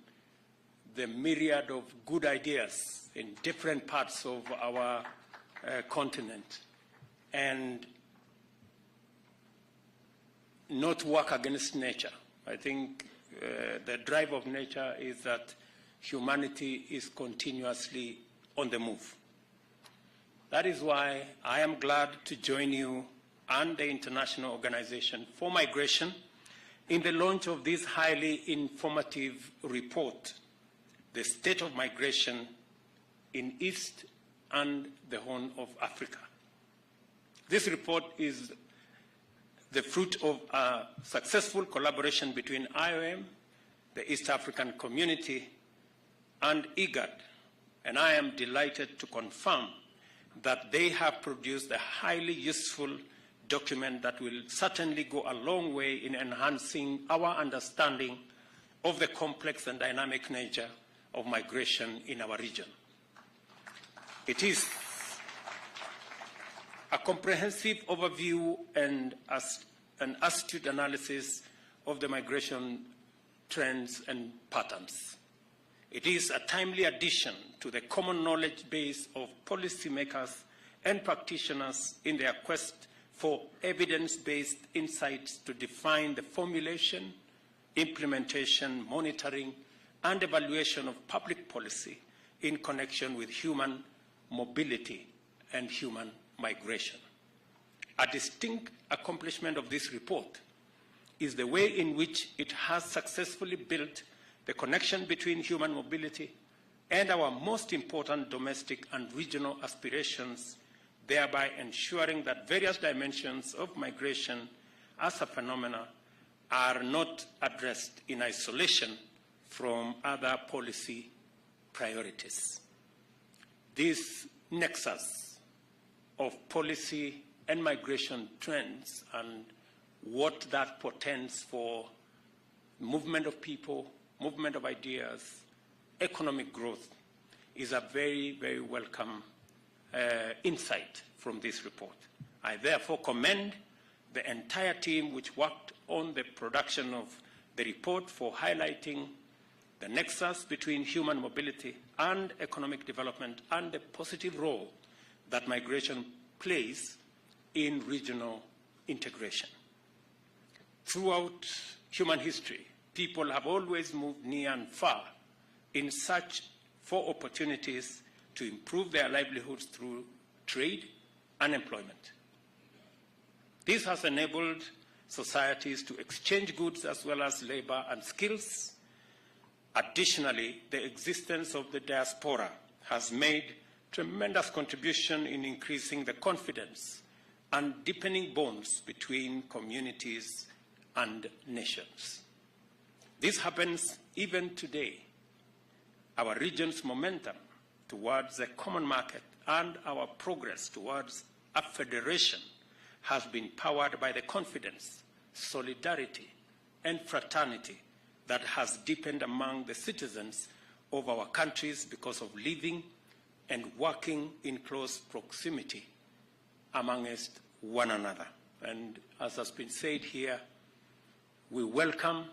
the myriad of good ideas in different parts of our continent and not work against nature. I think the drive of nature is that humanity is continuously on the move. That is why I am glad to join you and the International Organization for Migration in the launch of this highly informative report, The State of Migration in East and the Horn of Africa. This report is the fruit of a successful collaboration between IOM, the East African Community, and IGAD, and I am delighted to confirm that they have produced a highly useful document that will certainly go a long way in enhancing our understanding of the complex and dynamic nature of migration in our region. It is a comprehensive overview and an astute analysis of the migration trends and patterns. It is a timely addition to the common knowledge base of policymakers and practitioners in their quest for evidence-based insights to define the formulation, implementation, monitoring, and evaluation of public policy in connection with human mobility and human migration. A distinct accomplishment of this report is the way in which it has successfully built the connection between human mobility and our most important domestic and regional aspirations, thereby ensuring that various dimensions of migration as a phenomenon are not addressed in isolation from other policy priorities. This nexus of policy and migration trends and what that portends for movement of people, movement of ideas, economic growth is a very, very welcome insight from this report. I therefore commend the entire team which worked on the production of the report for highlighting the nexus between human mobility and economic development and the positive role that migration plays in regional integration. Throughout human history, people have always moved near and far in search for opportunities to improve their livelihoods through trade and employment. This has enabled societies to exchange goods as well as labor and skills. Additionally, the existence of the diaspora has made tremendous contribution in increasing the confidence and deepening bonds between communities and nations. This happens even today. Our region's momentum towards a common market and our progress towards a federation has been powered by the confidence, solidarity, and fraternity that has deepened among the citizens of our countries because of living and working in close proximity amongst one another. And as has been said here, we welcome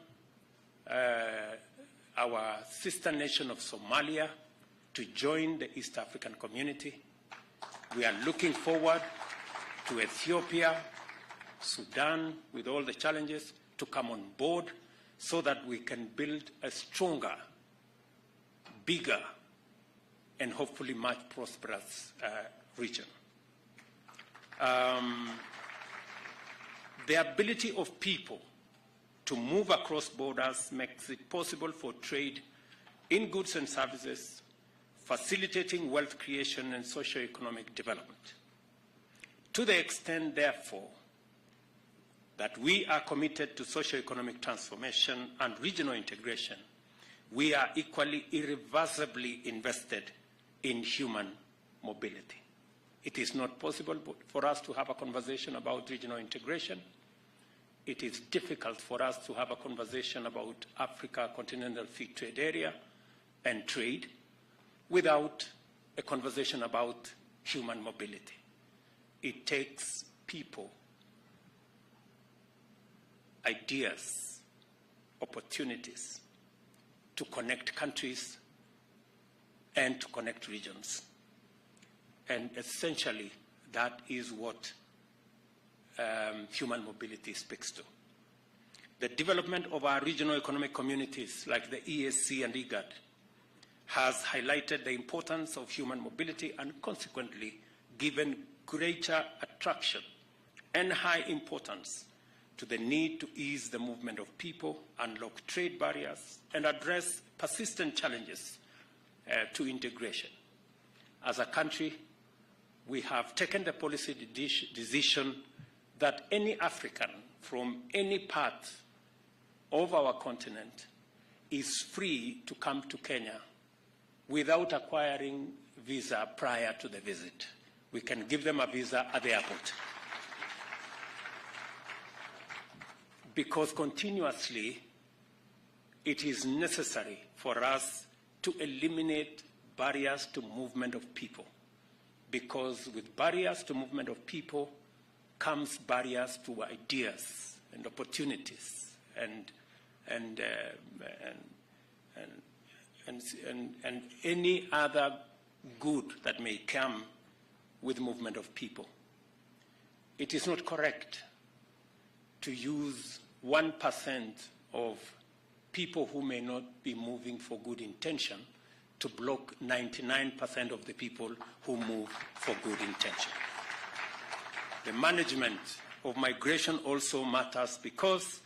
our sister nation of Somalia to join the East African community. We are looking forward to Ethiopia, Sudan, with all the challenges, to come on board so that we can build a stronger, bigger, and hopefully much prosperous region. The ability of people to move across borders makes it possible for trade in goods and services, facilitating wealth creation and socio-economic development. To the extent, therefore, that we are committed to socio-economic transformation and regional integration, we are equally irreversibly invested in human mobility. It is not possible for us to have a conversation about regional integration. It is difficult for us to have a conversation about Africa Continental Free Trade Area and trade without a conversation about human mobility. It takes people, ideas, opportunities to connect countries and to connect regions. And essentially, that is what human mobility speaks to. The development of our regional economic communities like the EAC and IGAD has highlighted the importance of human mobility and consequently given greater attraction and high importance to the need to ease the movement of people, unlock trade barriers, and address persistent challenges to integration. As a country, we have taken the policy decision that any African from any part of our continent is free to come to Kenya without acquiring visa prior to the visit. We can give them a visa at the airport. Because continuously, it is necessary for us to eliminate barriers to movement of people. Because with barriers to movement of people comes barriers to ideas and opportunities and any other good that may come with movement of people. It is not correct to use 1% of people who may not be moving for good intention to block 99% of the people who move for good intention. The management of migration also matters because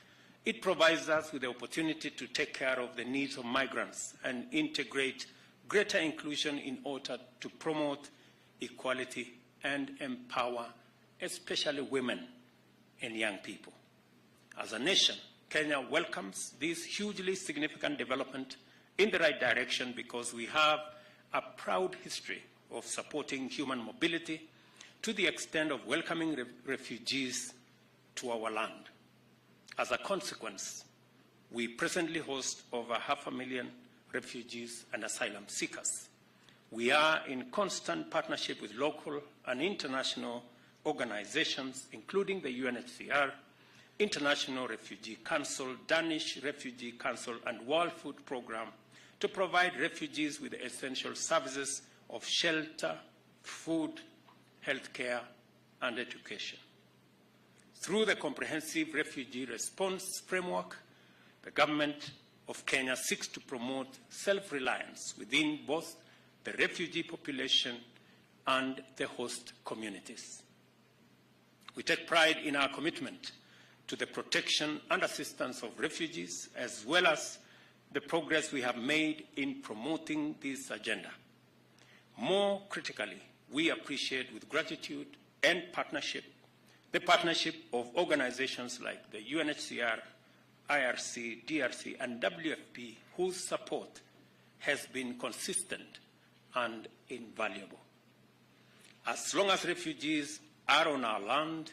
it provides us with the opportunity to take care of the needs of migrants and integrate greater inclusion in order to promote equality and empower especially women and young people. As a nation, Kenya welcomes this hugely significant development in the right direction because we have a proud history of supporting human mobility to the extent of welcoming refugees to our land. As a consequence, we presently host over 500,000 refugees and asylum seekers. We are in constant partnership with local and international organizations, including the UNHCR, International Refugee Council, Danish Refugee Council, and World Food Programme to provide refugees with the essential services of shelter, food, healthcare, and education. Through the comprehensive refugee response framework, the government of Kenya seeks to promote self-reliance within both the refugee population and the host communities. We take pride in our commitment to the protection and assistance of refugees, as well as the progress we have made in promoting this agenda. More critically, we appreciate with gratitude and partnership the partnership of organizations like the UNHCR, IRC, DRC, and WFP, whose support has been consistent and invaluable. As long as refugees are on our land,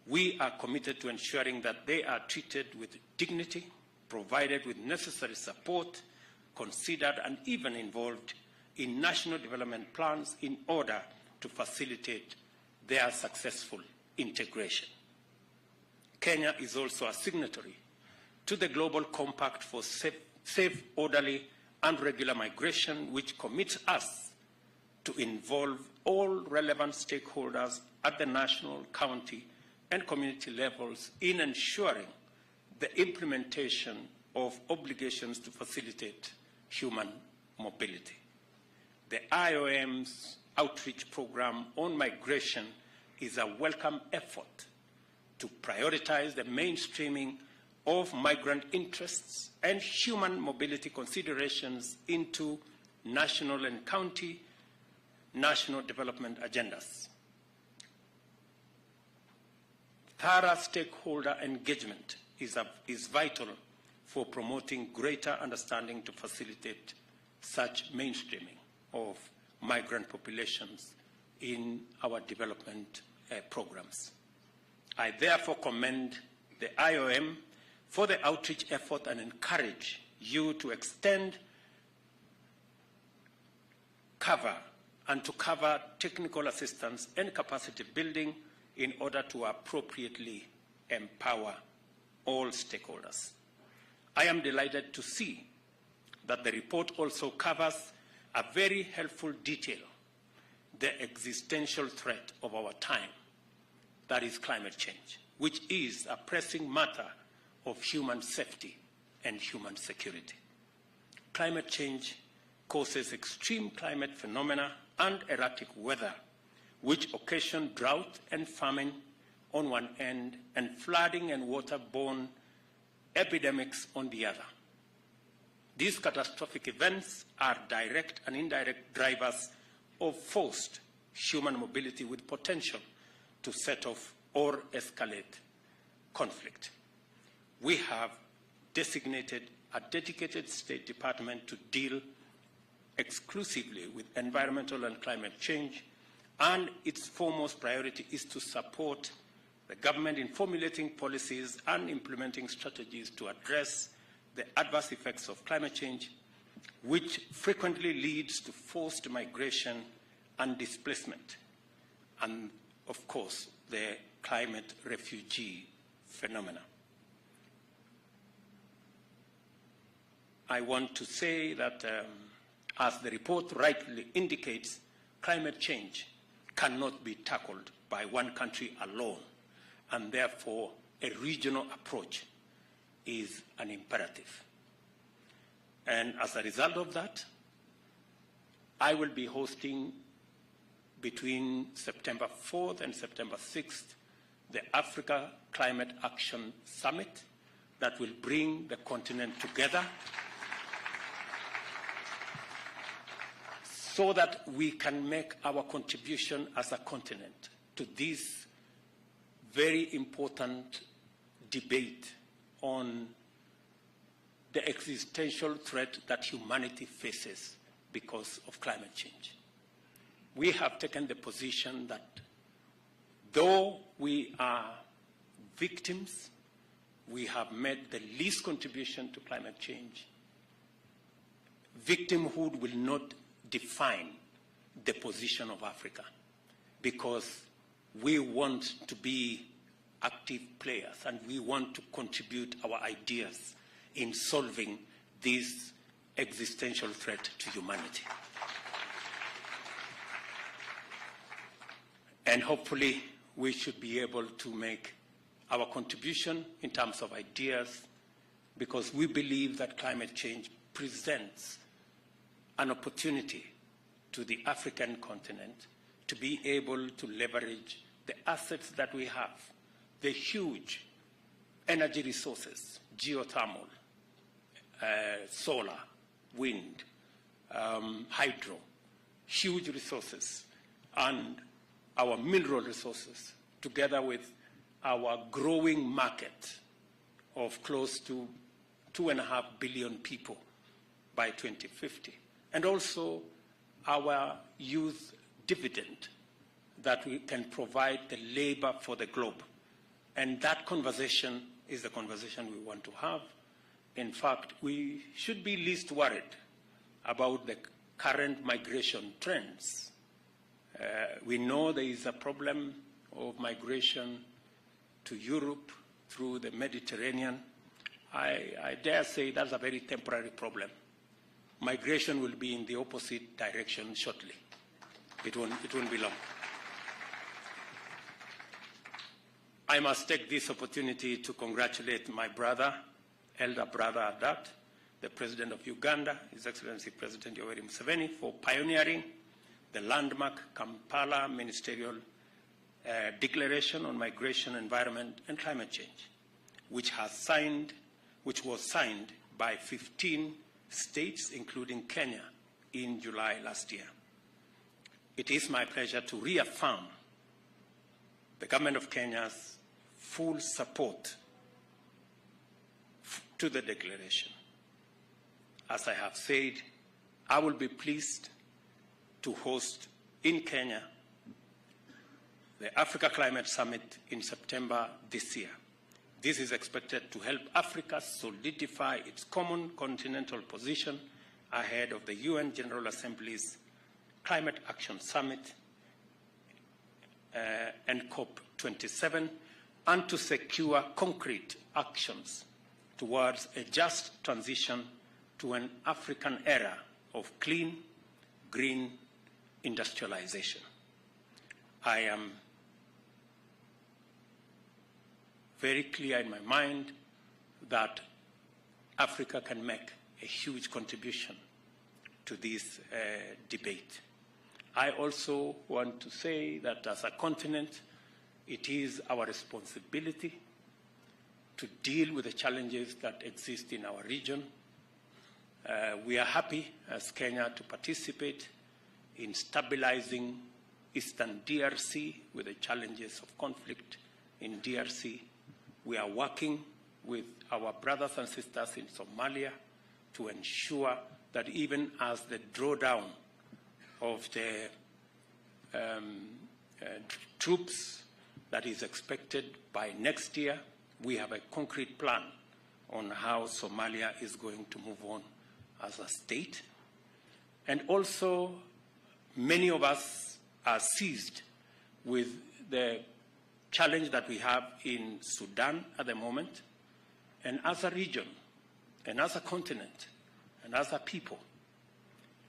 we are committed to ensuring that they are treated with dignity, provided with necessary support, considered and even involved in national development plans in order to facilitate their successful integration. Kenya is also a signatory to the Global Compact for Safe, Orderly and Regular Migration, which commits us to involve all relevant stakeholders at the national, county, and community levels in ensuring the implementation of obligations to facilitate human mobility. The IOM's outreach program on migration is a welcome effort to prioritize the mainstreaming of migrant interests and human mobility considerations into national and county national development agendas. Thorough stakeholder engagement is vital for promoting greater understanding to facilitate such mainstreaming of migrant populations in our development programs. I therefore commend the IOM for the outreach effort and encourage you to extend cover and to cover technical assistance and capacity building in order to appropriately empower all stakeholders. I am delighted to see that the report also covers a very helpful detail, the existential threat of our time, that is climate change, which is a pressing matter of human safety and human security. Climate change causes extreme climate phenomena and erratic weather, which occasion drought and famine on one end and flooding and waterborne epidemics on the other. These catastrophic events are direct and indirect drivers of forced human mobility with potential to set off or escalate conflict. We have designated a dedicated State Department to deal exclusively with environmental and climate change, and its foremost priority is to support the government in formulating policies and implementing strategies to address the adverse effects of climate change, which frequently leads to forced migration and displacement, and of course, the climate refugee phenomena. I want to say that, as the report rightly indicates, climate change cannot be tackled by one country alone, and therefore a regional approach is an imperative. And as a result of that, I will be hosting between September 4th and September 6th the Africa Climate Action Summit that will bring the continent together so that we can make our contribution as a continent to this very important debate on the existential threat that humanity faces because of climate change. We have taken the position that though we are victims, we have made the least contribution to climate change. Victimhood will not define the position of Africa, because we want to be active players and we want to contribute our ideas in solving this existential threat to humanity. And hopefully we should be able to make our contribution in terms of ideas, because we believe that climate change presents an opportunity to the African continent to be able to leverage the assets that we have, the huge energy resources, geothermal, solar, wind, hydro, huge resources, and our mineral resources, together with our growing market of close to 2.5 billion people by 2050, and also our youth dividend that we can provide the labor for the globe. And that conversation is the conversation we want to have. In fact, we should be least worried about the current migration trends. We know there is a problem of migration to Europe through the Mediterranean. I dare say that's a very temporary problem. Migration will be in the opposite direction shortly. It won't be long. I must take this opportunity to congratulate my brother, elder brother at that, the President of Uganda, His Excellency President Yoweri Museveni, for pioneering the landmark Kampala Ministerial Declaration on Migration, Environment, and Climate Change, which was signed by 15 states, including Kenya, in July last year. It is my pleasure to reaffirm the government of Kenya's full support to the declaration. As I have said, I will be pleased to host in Kenya the Africa Climate Summit in September this year. This is expected to help Africa solidify its common continental position ahead of the UN General Assembly's Climate Action Summit and COP27, and to secure concrete actions towards a just transition to an African era of clean, green industrialization. I am very clear in my mind that Africa can make a huge contribution to this debate. I also want to say that as a continent, it is our responsibility to deal with the challenges that exist in our region. We are happy as Kenya to participate in stabilizing Eastern DRC with the challenges of conflict in DRC. We are working with our brothers and sisters in Somalia to ensure that even as the drawdown of the troops that is expected by next year, we have a concrete plan on how Somalia is going to move on as a state. And also, many of us are seized with the challenge that we have in Sudan at the moment. And as a region, and as a continent, and as a people,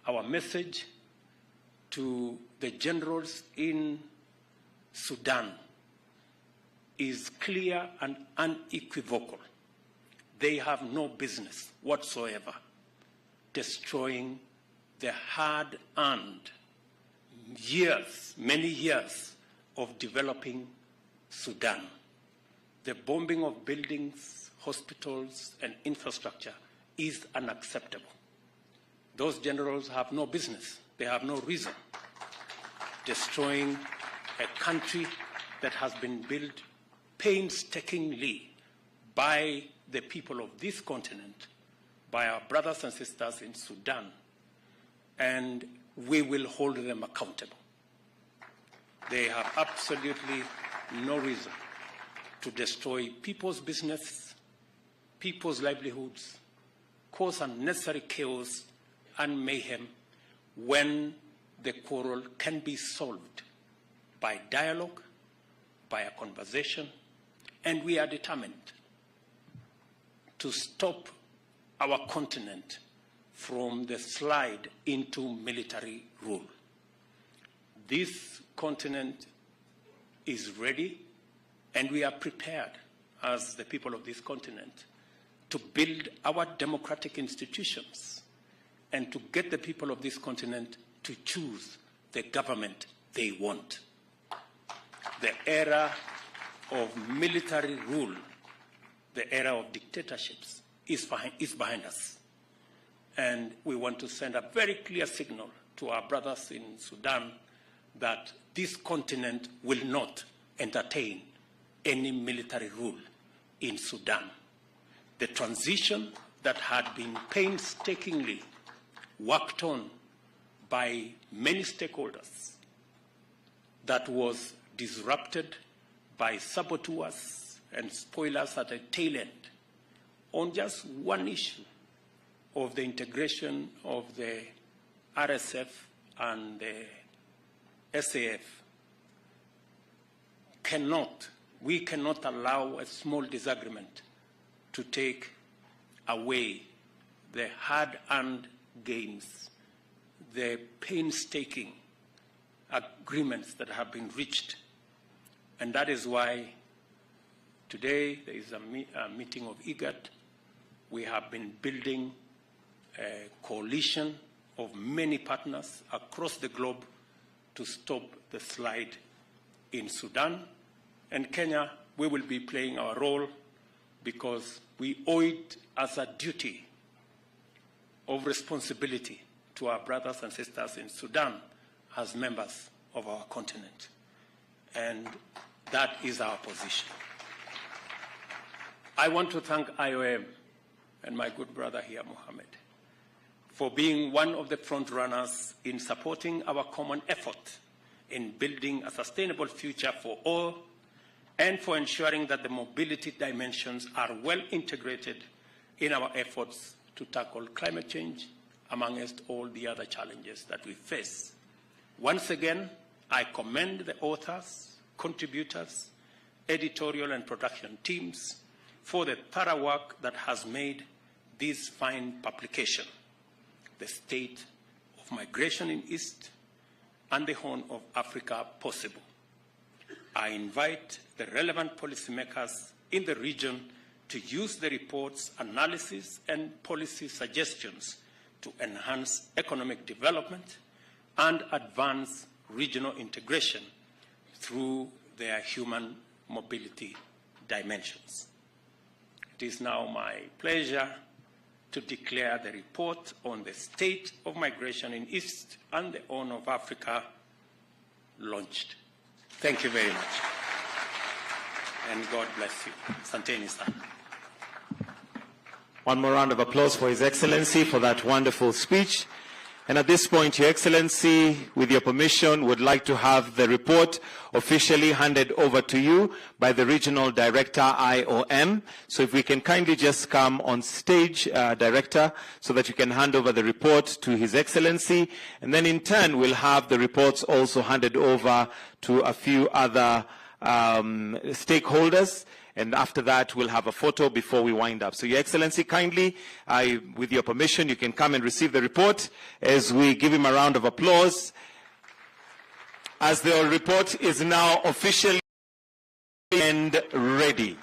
our message to the generals in Sudan is clear and unequivocal. They have no business whatsoever destroying the hard-earned years, many years of developing Sudan. The bombing of buildings, hospitals, and infrastructure is unacceptable. Those generals have no business, they have no reason destroying a country that has been built painstakingly by the people of this continent, by our brothers and sisters in Sudan, and we will hold them accountable. They have absolutely no reason to destroy people's business, people's livelihoods, cause unnecessary chaos and mayhem when the quarrel can be solved by dialogue, by a conversation, and we are determined to stop our continent from the slide into military rule. This continent is ready, and we are prepared as the people of this continent to build our democratic institutions and to get the people of this continent to choose the government they want. The era of military rule, the era of dictatorships is behind us. And we want to send a very clear signal to our brothers in Sudan that this continent will not entertain any military rule in Sudan. The transition that had been painstakingly worked on by many stakeholders, that was disrupted by saboteurs and spoilers at the tail end on just one issue of the integration of the RSF and the SAF. We cannot allow a small disagreement to take away the hard-earned gains, the painstaking agreements that have been reached. And that is why today there is a meeting of IGAD. We have been building a coalition of many partners across the globe to stop the slide in Sudan. And Kenya, we will be playing our role because we owe it as a duty of responsibility to our brothers and sisters in Sudan as members of our continent. And that is our position. I want to thank IOM and my good brother here, Mohammed, for being one of the front runners in supporting our common effort in building a sustainable future for all and for ensuring that the mobility dimensions are well integrated in our efforts to tackle climate change, amongst all the other challenges that we face. Once again, I commend the authors, contributors, editorial and production teams for the thorough work that has made this fine publication, The State of Migration in East and the Horn of Africa, possible. I invite the relevant policymakers in the region to use the report's analysis and policy suggestions to enhance economic development and advance regional integration through their human mobility dimensions. It is now my pleasure to declare the report on the state of migration in East and the Horn of Africa launched. Thank you very much. And God bless you. Asanteni sana. One more round of applause for His Excellency for that wonderful speech. And at this point, Your Excellency, with your permission, would like to have the report officially handed over to you by the Regional Director, IOM. So if we can kindly just come on stage, Director, so that you can hand over the report to His Excellency. And then in turn, we'll have the reports also handed over to a few other stakeholders. And after that, we'll have a photo before we wind up. So, Your Excellency, kindly, with your permission, you can come and receive the report as we give him a round of applause, as the report is now officially and ready.